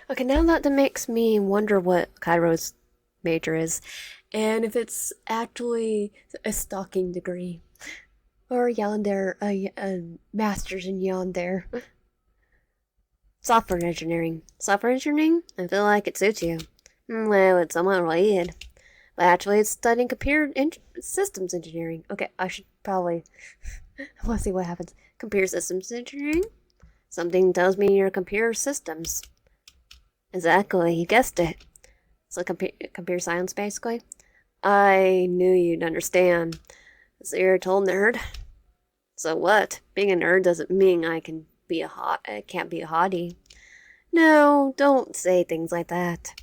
Okay, now that makes me wonder what Cairo's major is. And if it's actually a stalking degree. Or Yandere, a master's in Yandere. Software engineering. Software engineering? I feel like it suits you. Well, it's somewhat related. But actually, it's studying computer systems engineering. Okay, I should probably... Let's see what happens. Computer systems engineering? Something tells me you're computer systems. Exactly, you guessed it. So computer science, basically. I knew you'd understand. So you're a total nerd? So what? Being a nerd doesn't mean I can't be a hottie. No, don't say things like that.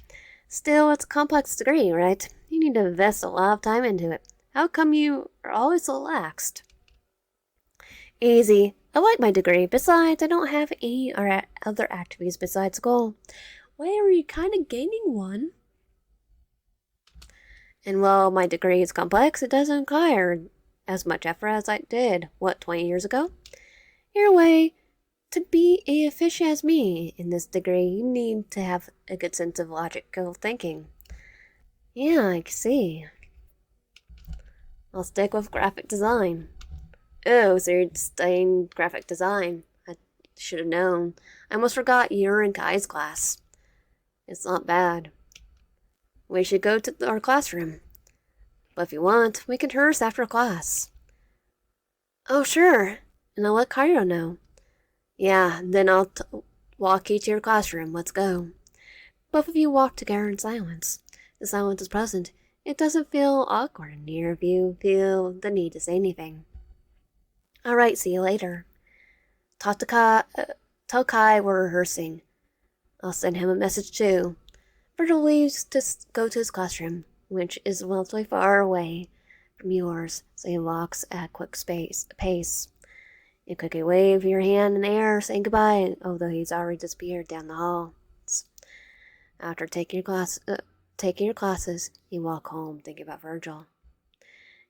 Still, it's a complex degree, right? You need to invest a lot of time into it. How come you are always so laxed? Easy. I like my degree. Besides, I don't have any other activities besides school. Why are you kind of gaining one? And while my degree is complex, it doesn't require as much effort as I did, 20 years ago? Your way, to be as efficient as me in this degree, you need to have a good sense of logical thinking. Yeah, I can see. I'll stick with graphic design. Oh, so you're studying graphic design. I should have known. I almost forgot you were in Kai's class. It's not bad. We should go to our classroom. But if you want, we can rehearse after class. Oh, sure. And I'll let Cairo know. Yeah, then I'll walk you to your classroom. Let's go. Both of you walk together in silence. The silence is present. It doesn't feel awkward in here if you feel the need to say anything. Alright, see you later. Tell Kai we're rehearsing. I'll send him a message too. Virgil leaves to go to his classroom, which is relatively far away from yours, so he walks at a quick pace. You quickly wave your hand in the air, saying goodbye, although he's already disappeared down the hall. After taking your classes, you walk home thinking about Virgil.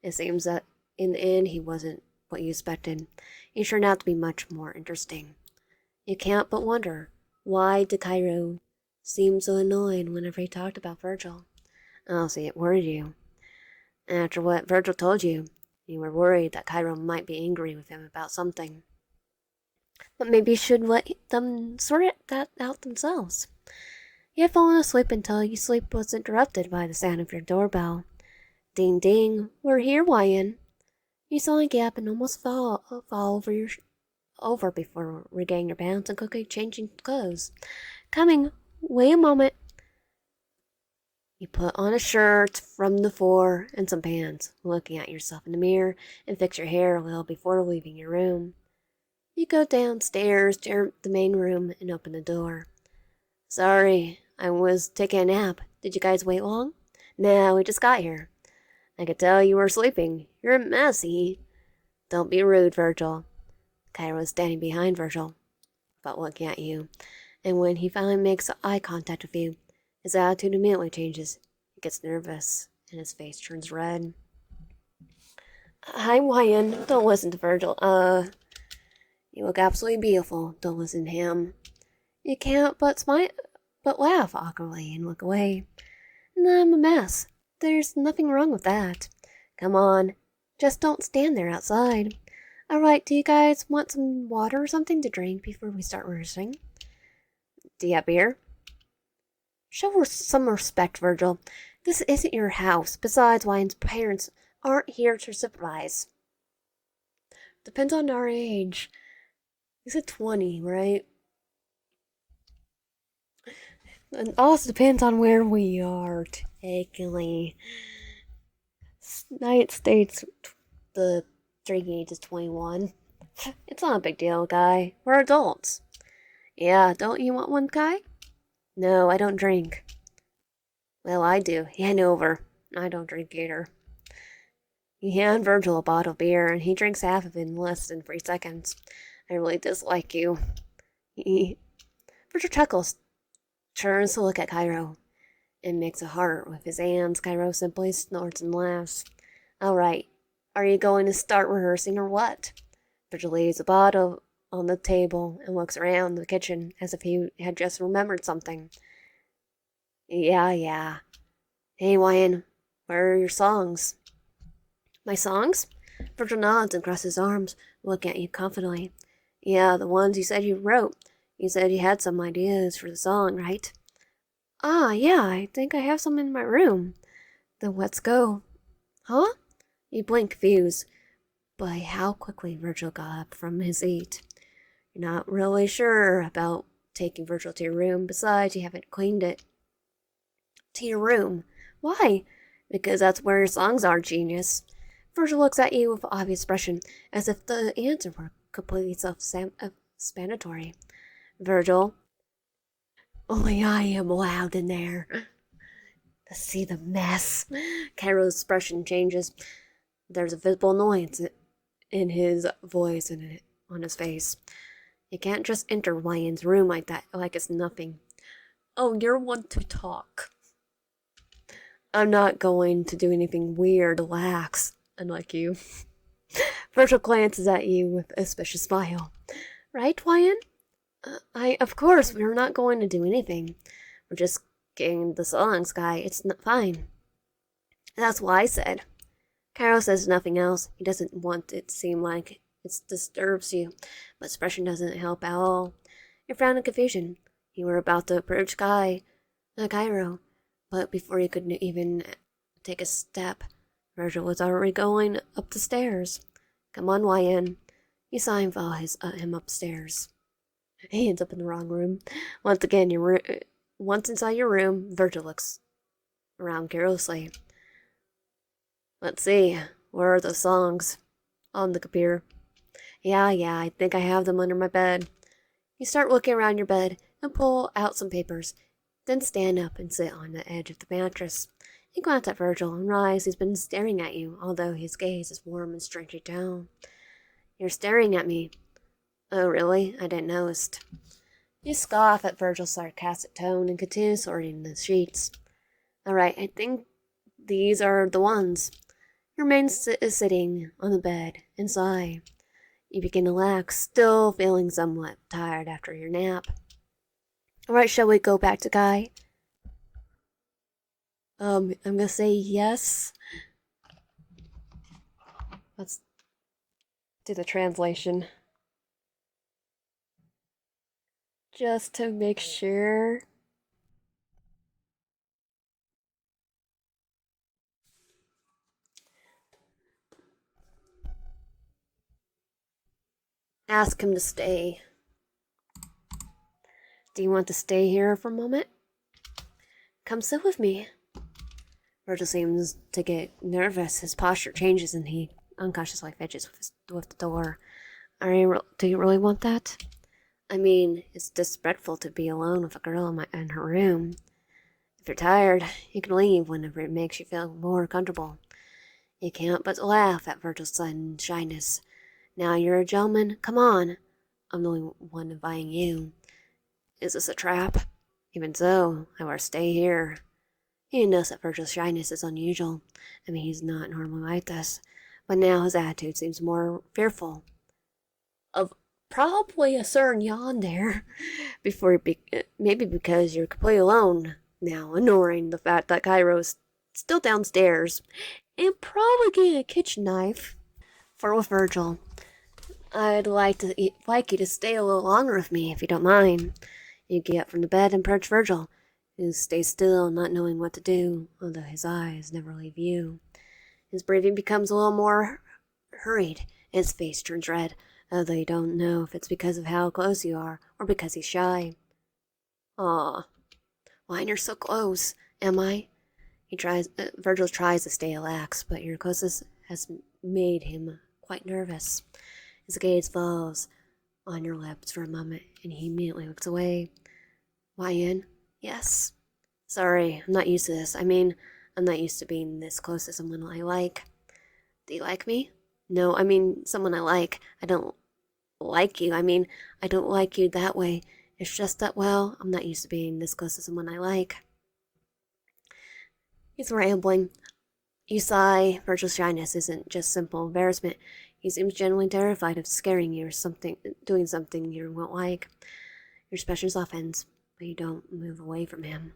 It seems that in the end he wasn't what you expected. He turned out to be much more interesting. You can't but wonder, why did Cairo seem so annoyed whenever he talked about Virgil? I'll say it worried you. After what Virgil told you, you were worried that Cairo might be angry with him about something. But maybe you should let them sort that out themselves. You had fallen asleep until your sleep was interrupted by the sound of your doorbell. Ding ding, we're here, Wyan. You saw a gap and almost fall over before regaining your balance and quickly changing clothes. Coming, wait a moment. You put on a shirt from the floor and some pants, looking at yourself in the mirror and fix your hair a little before leaving your room. You go downstairs to the main room and open the door. Sorry, I was taking a nap. Did you guys wait long? No, we just got here. I could tell you were sleeping. You're messy. Don't be rude, Virgil. Cairo was standing behind Virgil, but looking at you, and when he finally makes eye contact with you, his attitude immediately changes. He gets nervous, and his face turns red. Hi, Wyan. Don't listen to Virgil. You look absolutely beautiful. Don't listen to him. You can't but laugh awkwardly and look away. I'm a mess. There's nothing wrong with that. Come on. Just don't stand there outside. Alright, do you guys want some water or something to drink before we start rehearsing? Do you have beer? Show some respect, Virgil. This isn't your house. Besides, Wyan's parents aren't here to supervise. Depends on our age. You said 20, right? It also depends on where we are, technically. United States, the drinking age is 21. It's not a big deal, Guy. We're adults. Yeah, don't you want one, Guy? No, I don't drink. Well, I do. Hand over. I don't drink either. You hand Virgil a bottle of beer, and he drinks half of it in less than 3 seconds. I really dislike you. Virgil chuckles, turns to look at Cairo, and makes a heart with his hands. Cairo simply snorts and laughs. Alright, are you going to start rehearsing or what? Virgil leaves a bottle on the table and looks around the kitchen as if he had just remembered something. Yeah. Hey, Wyan, where are your songs? My songs? Virgil nods and crosses his arms, looking at you confidently. Yeah, the ones you said you wrote. You said you had some ideas for the song, right? Ah, yeah, I think I have some in my room. Then let's go. Huh? You blink confused by how quickly Virgil got up from his seat. You're not really sure about taking Virgil to your room. Besides, you haven't cleaned it. To your room? Why? Because that's where your songs are, genius. Virgil looks at you with an obvious expression, as if the answer were completely self-explanatory. Virgil, only I am allowed in there. To see the mess. Cairo's expression changes. There's a visible annoyance in his voice and on his face. You can't just enter Wyan's room like that, like it's nothing. Oh, you're one to talk. I'm not going to do anything weird. Relax, unlike you. Virgil glances at you with a suspicious smile. Right, Wyan? Of course, we're not going to do anything. We're just getting the songs, Guy. It's not fine. That's what I said. Cairo says nothing else. He doesn't want it to seem like it disturbs you, but expression doesn't help at all. You're frowned in confusion. You were about to approach Cairo, but before you could even take a step, Virgil was already going up the stairs. Come on, Wyan. You saw him follow him upstairs. He ends up in the wrong room. Once inside your room, Virgil looks around carelessly. Let's see. Where are the songs? On the computer. Yeah, I think I have them under my bed. You start looking around your bed and pull out some papers. Then stand up and sit on the edge of the mattress. You glance at Virgil and realize he's been staring at you, although his gaze is warm and strangely down. You're staring at me. Oh, really? I didn't notice. You scoff at Virgil's sarcastic tone and continue sorting the sheets. Alright, I think these are the ones. Your man is sitting on the bed and sigh. You begin to relax, still feeling somewhat tired after your nap. Alright, shall we go back to Guy? I'm gonna say yes. Let's do the translation. Just to make sure. Ask him to stay. Do you want to stay here for a moment? Come sit with me. Virgil seems to get nervous. His posture changes and he unconsciously fidgets with the door. Do you really want that? I mean, it's disrespectful to be alone with a girl in her room. If you're tired, you can leave whenever it makes you feel more comfortable. You can't but laugh at Virgil's sudden shyness. Now you're a gentleman. Come on. I'm the only one inviting you. Is this a trap? Even so, I will stay here. He knows that Virgil's shyness is unusual. I mean, he's not normally like this. But now his attitude seems more fearful. Of probably a certain Yandere. Maybe because you're completely alone now, ignoring the fact that Cairo's still downstairs and probably getting a kitchen knife. For with Virgil, I'd like you to stay a little longer with me if you don't mind. You get up from the bed and approach Virgil, who stays still, not knowing what to do, although his eyes never leave you. His breathing becomes a little more hurried. His face turns red, although you don't know if it's because of how close you are or because he's shy. Aw, why you're so close, am I? Virgil tries to stay relaxed, but your closeness has made him quite nervous. His gaze falls on your lips for a moment, and he immediately looks away. Wyan? Yes. Sorry, I'm not used to this. I mean, I'm not used to being this close to someone I like. Do you like me? No, I mean someone I like. I don't like you. I mean, I don't like you that way. It's just that, well, I'm not used to being this close to someone I like. He's rambling. You sigh. Virgil's shyness isn't just simple embarrassment. He seems genuinely terrified of scaring you or doing something you won't like. Your expression softens, but you don't move away from him.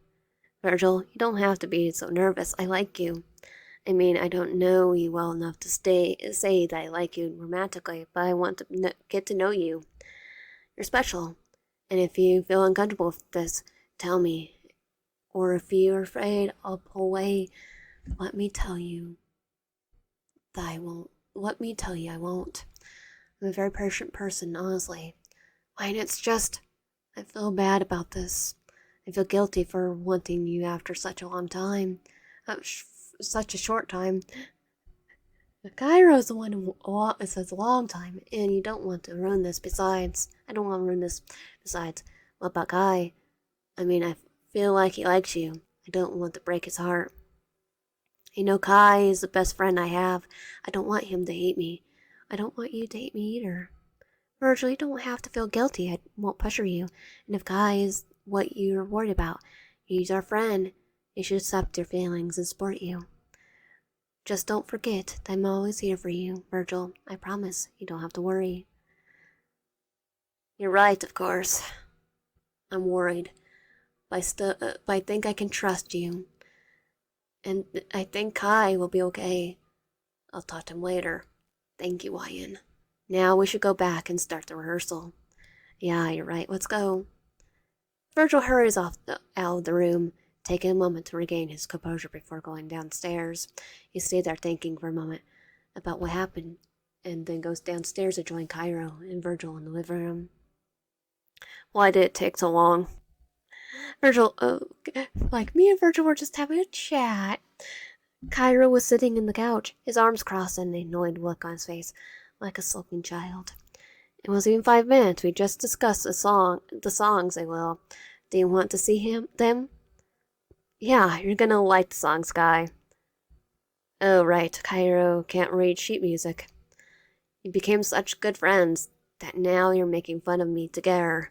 Virgil, you don't have to be so nervous. I like you. I mean, I don't know you well enough to say that I like you romantically, but I want to get to know you. You're special, and if you feel uncomfortable with this, tell me. Or if you're afraid I'll pull away, let me tell you that I won't. Let me tell you I won't. I'm a very patient person, honestly. And it's just, I feel bad about this. I feel guilty for wanting you after such a long time. Such a short time. Cairo's the one who says a long time, and you don't want to ruin this. Besides, I don't want to ruin this. Besides, what about Kai? I mean, I feel like he likes you. I don't want to break his heart. You know, Kai is the best friend I have. I don't want him to hate me. I don't want you to hate me either. Virgil, you don't have to feel guilty. I won't pressure you. And if Kai is what you're worried about, he's our friend. You should accept your feelings and support you. Just don't forget that I'm always here for you, Virgil. I promise. You don't have to worry. You're right, of course. I'm worried. But I think I can trust you. And I think Kai will be okay. I'll talk to him later. Thank you, Wyan. Now we should go back and start the rehearsal. Yeah, you're right. Let's go. Virgil hurries out of the room, taking a moment to regain his composure before going downstairs. He stays there thinking for a moment about what happened, and then goes downstairs to join Cairo and Virgil in the living room. Why did it take so long? Virgil, like me and Virgil were just having a chat. Cairo was sitting in the couch, his arms crossed and an annoyed look on his face, like a sulking child. It wasn't even 5 minutes. We just discussed the songs, I will. Do you want to see them? Yeah, you're gonna like the songs, Guy. Oh, right, Cairo can't read sheet music. You became such good friends that now you're making fun of me together.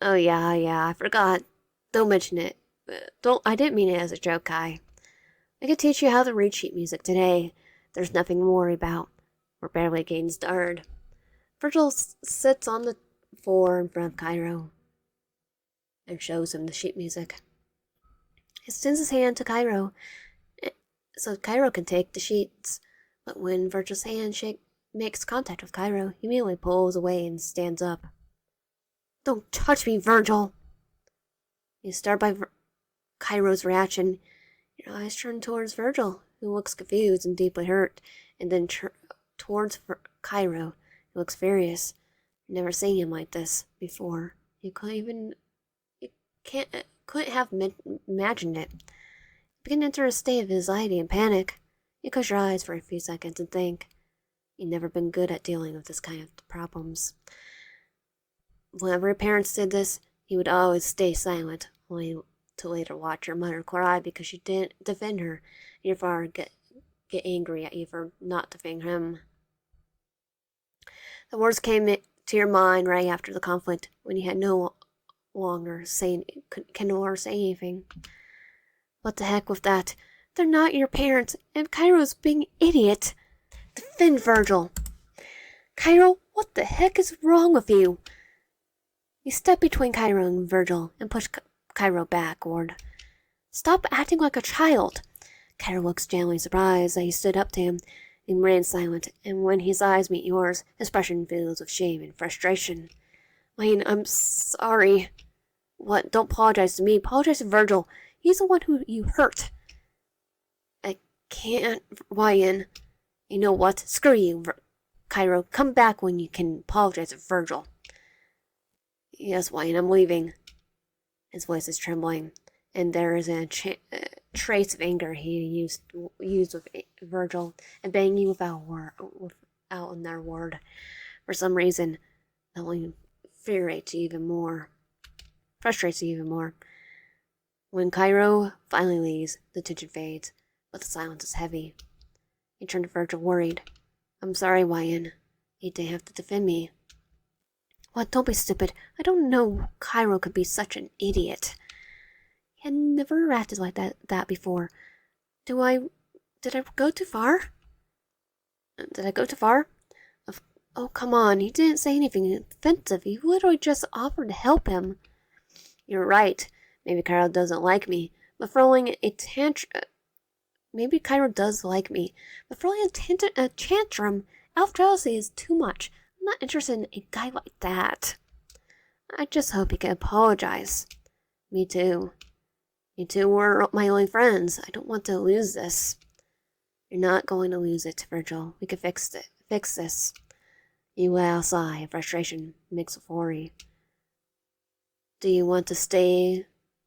Oh, yeah, I forgot. Don't mention it. I didn't mean it as a joke, Kai. I could teach you how to read sheet music today. There's nothing to worry about. We're barely getting started. Virgil sits on the floor in front of Cairo and shows him the sheet music. He extends his hand to Cairo so Cairo can take the sheets. But when Virgil's hand makes contact with Cairo, he immediately pulls away and stands up. Don't touch me, Virgil! You start by Cairo's reaction. Your eyes turn towards Virgil, who looks confused and deeply hurt, and then towards Cairo, who looks furious. I've never seen him like this before. You couldn't have imagined it. You begin to enter a state of anxiety and panic. You close your eyes for a few seconds and think. You've never been good at dealing with this kind of problems. Whenever your parents did this, you would always stay silent, only to later watch your mother cry because you didn't defend her, and your father get angry at you for not defending him. The words came to your mind right after the conflict, when you had no longer can no longer say anything. What the heck with that? They're not your parents, and Cairo's being an idiot. Defend Virgil. Cairo, what the heck is wrong with you? You step between Cairo and Virgil and push Cairo backward. Stop acting like a child. Cairo looks genuinely surprised that you stood up to him and ran silent, and when his eyes meet yours, his expression fills with shame and frustration. Wayne, I'm sorry. What? Don't apologize to me. Apologize to Virgil. He's the one who you hurt. I can't, Wayne. You know what? Screw you, Cairo. Come back when you can apologize to Virgil. Yes, Wayne, I'm leaving. His voice is trembling, and there is a trace of anger he used with Virgil, and banging without another word. For some reason, that only frustrates you even more. When Cairo finally leaves, the tension fades, but the silence is heavy. He turned to Virgil, worried. I'm sorry, Wyan. You didn't have to defend me. What? Don't be stupid. I don't know Cairo could be such an idiot. He had never acted like that before. Did I go too far? Did I go too far? Oh, come on. He didn't say anything offensive. He literally just offered to help him. You're right. Maybe Cairo doesn't like me, but throwing a tantrum... Maybe Cairo does like me, but throwing a tantrum out of jealousy is too much. I'm not interested in a guy like that. I just hope he can apologize. Me too. You two were my only friends. I don't want to lose this. You're not going to lose it, Virgil. We can fix this. You let out a sigh of frustration mixed with worry. Do you want to stay,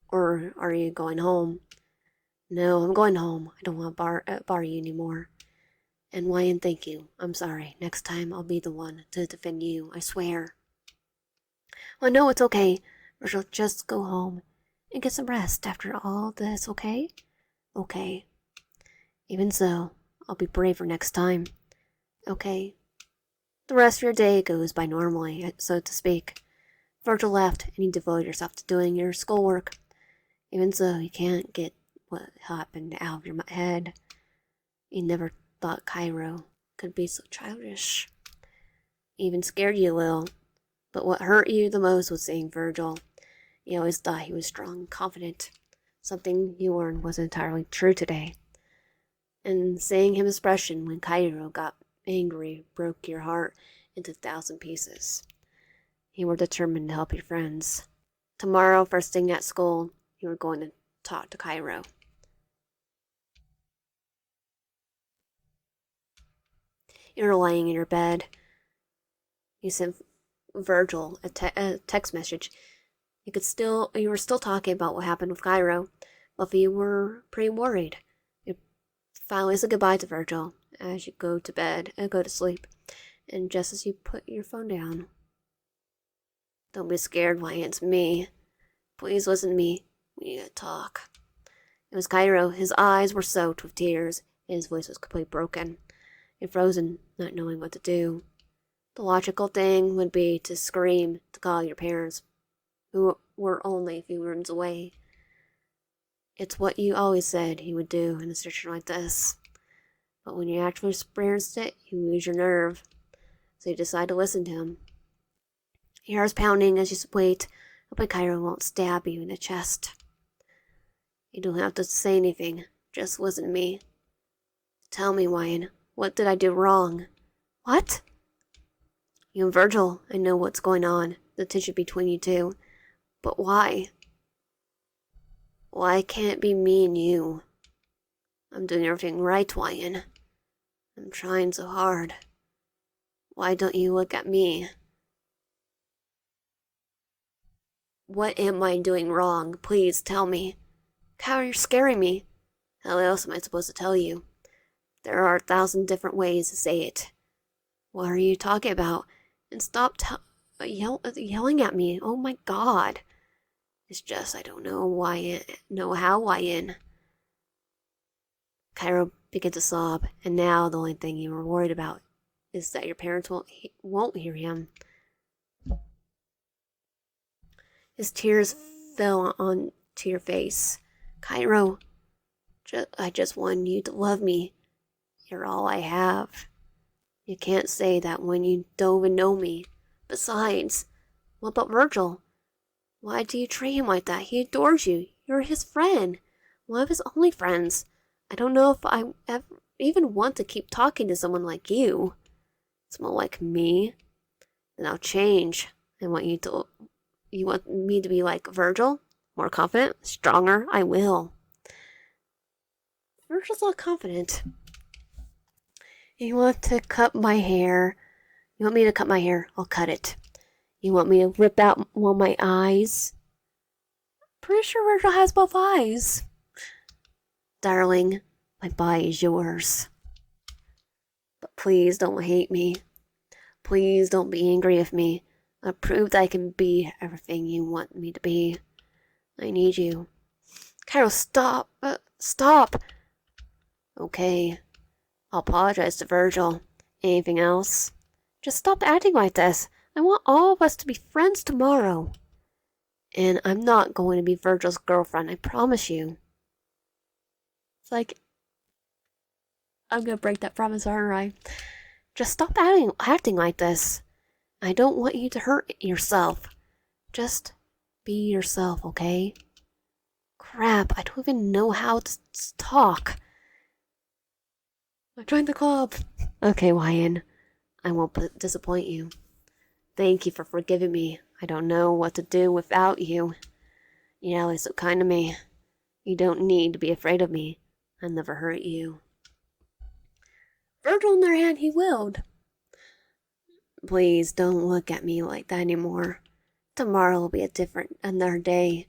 or are you going home? No, I'm going home. I don't want to bar you anymore. And Wyan, thank you. I'm sorry. Next time I'll be the one to defend you, I swear. Oh no, it's okay. Virgil, just go home and get some rest after all this, okay? Okay. Even so, I'll be braver next time. Okay. The rest of your day goes by normally, so to speak. Virgil left, and you devoted yourself to doing your schoolwork. Even so, you can't get what happened out of your head. You never thought Cairo could be so childish. Even scared you a little. But what hurt you the most was seeing Virgil. You always thought he was strong and confident. Something you learned wasn't entirely true today. And seeing his expression when Cairo got angry broke your heart into 1,000 pieces. You were determined to help your friends. Tomorrow, first thing at school, you were going to talk to Cairo. You were lying in your bed. You sent Virgil a text message. You were still talking about what happened with Cairo, but you were pretty worried. Finally say goodbye to Virgil as you go to bed and go to sleep, and just as you put your phone down. Don't be scared, Why it's me. Please listen to me. We need to talk. It was Cairo. His eyes were soaked with tears, and his voice was completely broken and frozen, not knowing what to do. The logical thing would be to scream to call your parents, who were only a few rooms away. It's what you always said he would do in a situation like this. But when you actually experienced it, you lose your nerve. So you decide to listen to him. Your heart's pounding as you wait, hoping Cairo won't stab you in the chest. You don't have to say anything, just listen to me. Tell me, Wyan, what did I do wrong? What? You and Virgil, I know what's going on, the tension between you two. But why? Why can't it be me and you? I'm doing everything right, Wyan. I'm trying so hard. Why don't you look at me? What am I doing wrong? Please tell me. How you're scaring me. How else am I supposed to tell you? There are 1,000 different ways to say it. What are you talking about? And stop yelling at me. Oh my God. It's just I don't know how Wyan. Cairo began to sob, and now the only thing you were worried about is that your parents won't hear him. His tears fell onto your face. Cairo, I just want you to love me. You're all I have. You can't say that when you don't even know me. Besides, what about Virgil? Why do you treat him like that? He adores you. You're his friend. One of his only friends. I don't know if I even want to keep talking to someone like you. It's more like me. Then I'll change. I want you want me to be like Virgil? More confident? Stronger? I will. Virgil's not confident. You want to cut my hair? You want me to cut my hair? I'll cut it. You want me to rip out one of my eyes? Pretty sure Virgil has both eyes. Darling, my body is yours. But please don't hate me. Please don't be angry with me. I've proved I can be everything you want me to be. I need you. Cairo, stop. Stop. Okay. I'll apologize to Virgil. Anything else? Just stop acting like this. I want all of us to be friends tomorrow. And I'm not going to be Virgil's girlfriend, I promise you. It's like, I'm gonna break that promise, aren't I? Just stop acting like this. I don't want you to hurt yourself. Just be yourself, okay? Crap, I don't even know how to talk. I joined the club. Okay, Wyan. I won't disappoint you. Thank you for forgiving me. I don't know what to do without you. You're always so kind to me. You don't need to be afraid of me. I'll never hurt you. Virgil, on the other hand, he willed. Please don't look at me like that anymore. Tomorrow will be another day.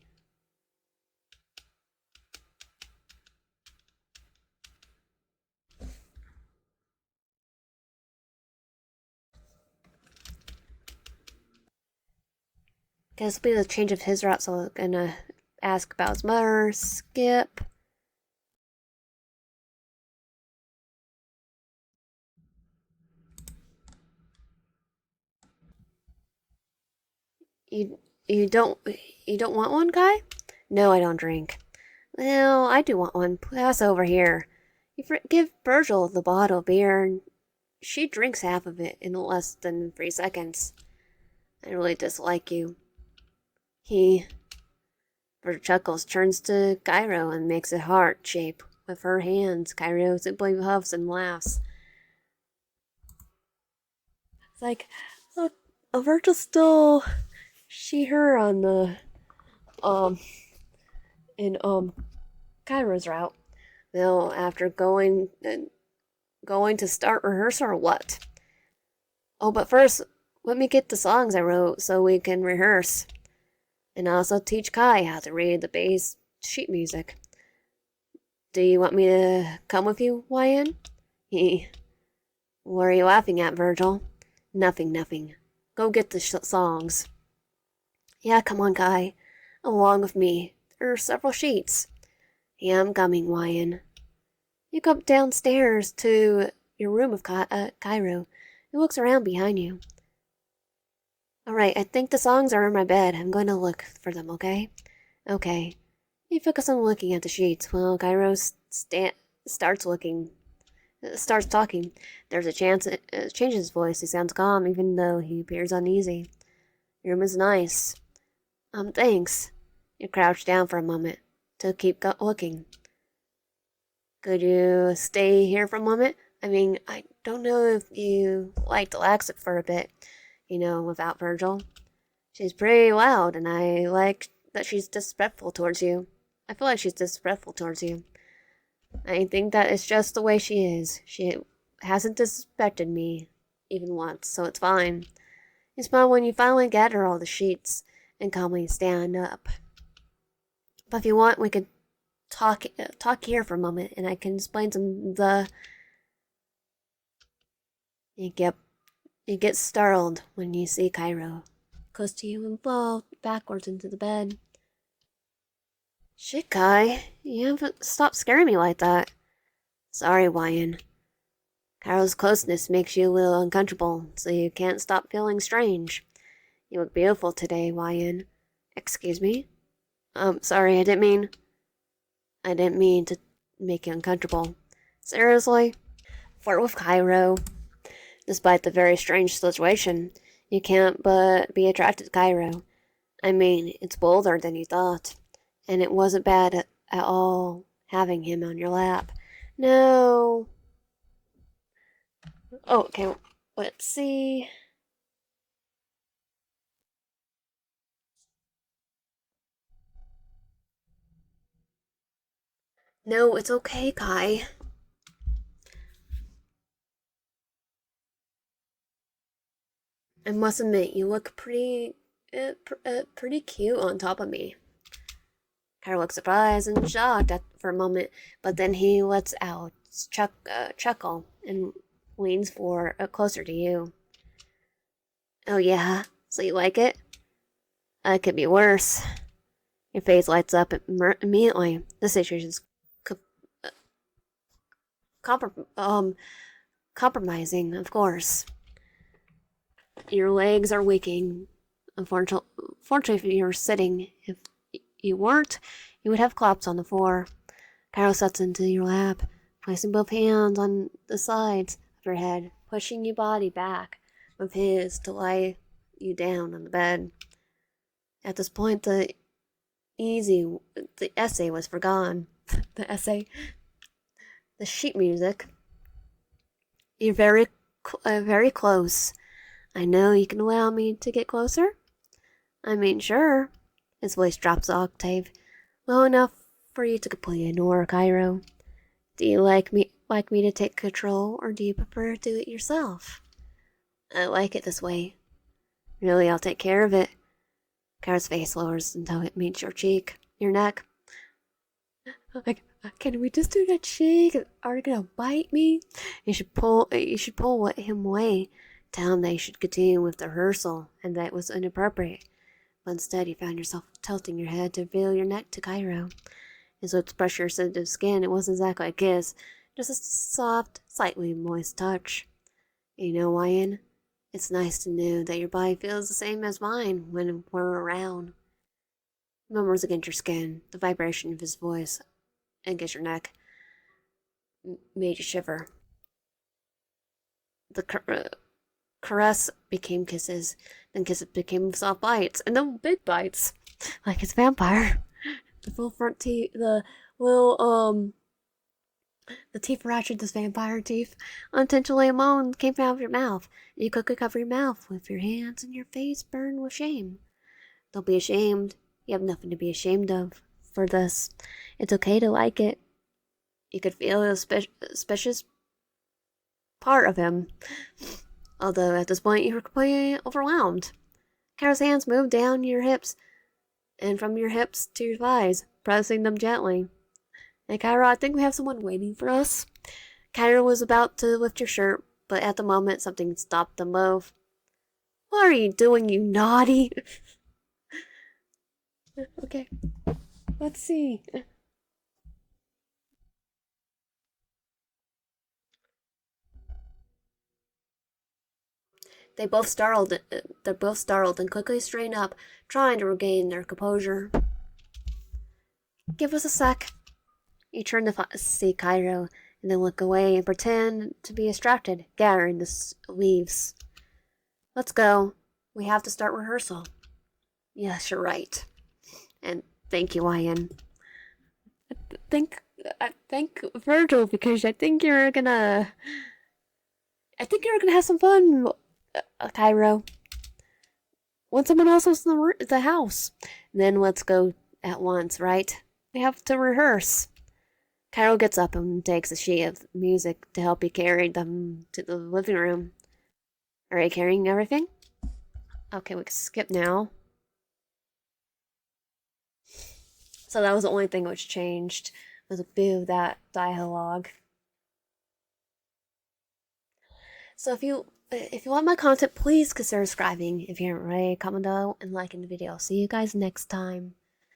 Guess it'll be the change of his route, so I'm gonna ask about his mother, skip. You don't want one, guy? No, I don't drink. Well, I do want one. Pass over here. You give Virgil the bottle of beer, and she drinks half of it in less than 3 seconds. I really dislike you. Virgil chuckles, turns to Cairo, and makes a heart shape with her hands. Cairo simply huffs and laughs. It's like, look, Virgil's still her on the in Cairo's route. Well, after going to start rehearsal or what? Oh, but first, let me get the songs I wrote so we can rehearse. And also teach Kai how to read the bass sheet music. Do you want me to come with you, Wyan? He. What are you laughing at, Virgil? Nothing, nothing. Go get the songs. Yeah, come on, Kai. Along with me. There are several sheets. Yeah, I'm coming, Wyan. You go downstairs to your room with Cairo. He looks around behind you. Alright, I think the songs are in my bed. I'm going to look for them, okay? Okay. You focus on looking at the sheets while Cairo starts talking. There's a chance it changes his voice. He sounds calm, even though he appears uneasy. Your room is nice. Thanks. You crouch down for a moment to keep looking. Could you stay here for a moment? I mean, I don't know if you like to relax it for a bit, without Virgil. She's pretty loud, and I like that she's disrespectful towards you. I feel like she's disrespectful towards you. I think that it's just the way she is. She hasn't disrespected me even once, so it's fine. You smile when you finally gather all the sheets and calmly stand up. But if you want, we could talk here for a moment, and I can explain You get startled when you see Cairo close to you and fall backwards into the bed. Shit, Kai, you haven't stopped scaring me like that. Sorry, Wyan. Cairo's closeness makes you a little uncomfortable, so you can't stop feeling strange. You look beautiful today, Wyan. Excuse me? Sorry, I didn't mean to make you uncomfortable. Seriously? Flirt with Cairo. Despite the very strange situation, you can't but be attracted to Cairo. I mean, it's bolder than you thought. And it wasn't bad at all having him on your lap. No. Oh, okay, let's see. No, it's okay, Kai. I must admit, you look pretty cute on top of me. Kai looks surprised and shocked for a moment, but then he lets out chuckle and leans closer to you. Oh yeah, so you like it? It could be worse. Your face lights up immediately. The situation's compromising, of course. Your legs are waking. Unfortunately, if you're sitting, if you weren't, you would have collapsed on the floor. Cairo sets into your lap, placing both hands on the sides of your head, pushing your body back with his to lie you down on the bed. At this point, the essay was forgone. The sheet music. You're very close. I know you can allow me to get closer? I mean, sure. His voice drops an octave, low enough for you to completely ignore Cairo. Do you like me to take control, or do you prefer to do it yourself? I like it this way. Really, I'll take care of it. Cairo's face lowers until it meets your neck. Like, can we just do that cheek? Are you gonna bite me? You should pull him away. Tell him that you should continue with the rehearsal and that it was inappropriate. But instead, you found yourself tilting your head to reveal your neck to Cairo. His lips brushed your sensitive skin. It wasn't exactly a kiss, just a soft, slightly moist touch. You know, Wyan, it's nice to know that your body feels the same as mine when we're around. He murmurs against your skin, the vibration of his voice against your neck made you shiver. The caress became kisses, then kisses became soft bites, and then big bites, like it's vampire. The full front teeth, the teeth ratchet, this vampire teeth, unintentionally a moan came out of your mouth. And you quickly cover your mouth with your hands, and your face burned with shame. Don't be ashamed. You have nothing to be ashamed of for this. It's okay to like it. You could feel a suspicious part of him. Although at this point you were completely overwhelmed. Kara's hands moved down your hips and from your hips to your thighs, pressing them gently. Hey, Kyra, I think we have someone waiting for us. Kyra was about to lift your shirt, but at the moment something stopped the move. What are you doing, you naughty? Okay, let's see. They both startled. They're both startled and quickly straighten up, trying to regain their composure. Give us a sec. You turn to see Cairo, and then look away and pretend to be distracted, gathering the leaves. Let's go. We have to start rehearsal. Yes, you're right. And thank you, Ian. Thank Virgil because I think you're gonna have some fun, Cairo. When someone else was in the house, then let's go at once, right? We have to rehearse. Carol gets up and takes a sheet of music to help you carry them to the living room. Are you carrying everything? Okay, we can skip now. So that was the only thing which changed, was a bit of that dialogue. So if you want my content, please consider subscribing. If you haven't already, comment down and liking the video. See you guys next time.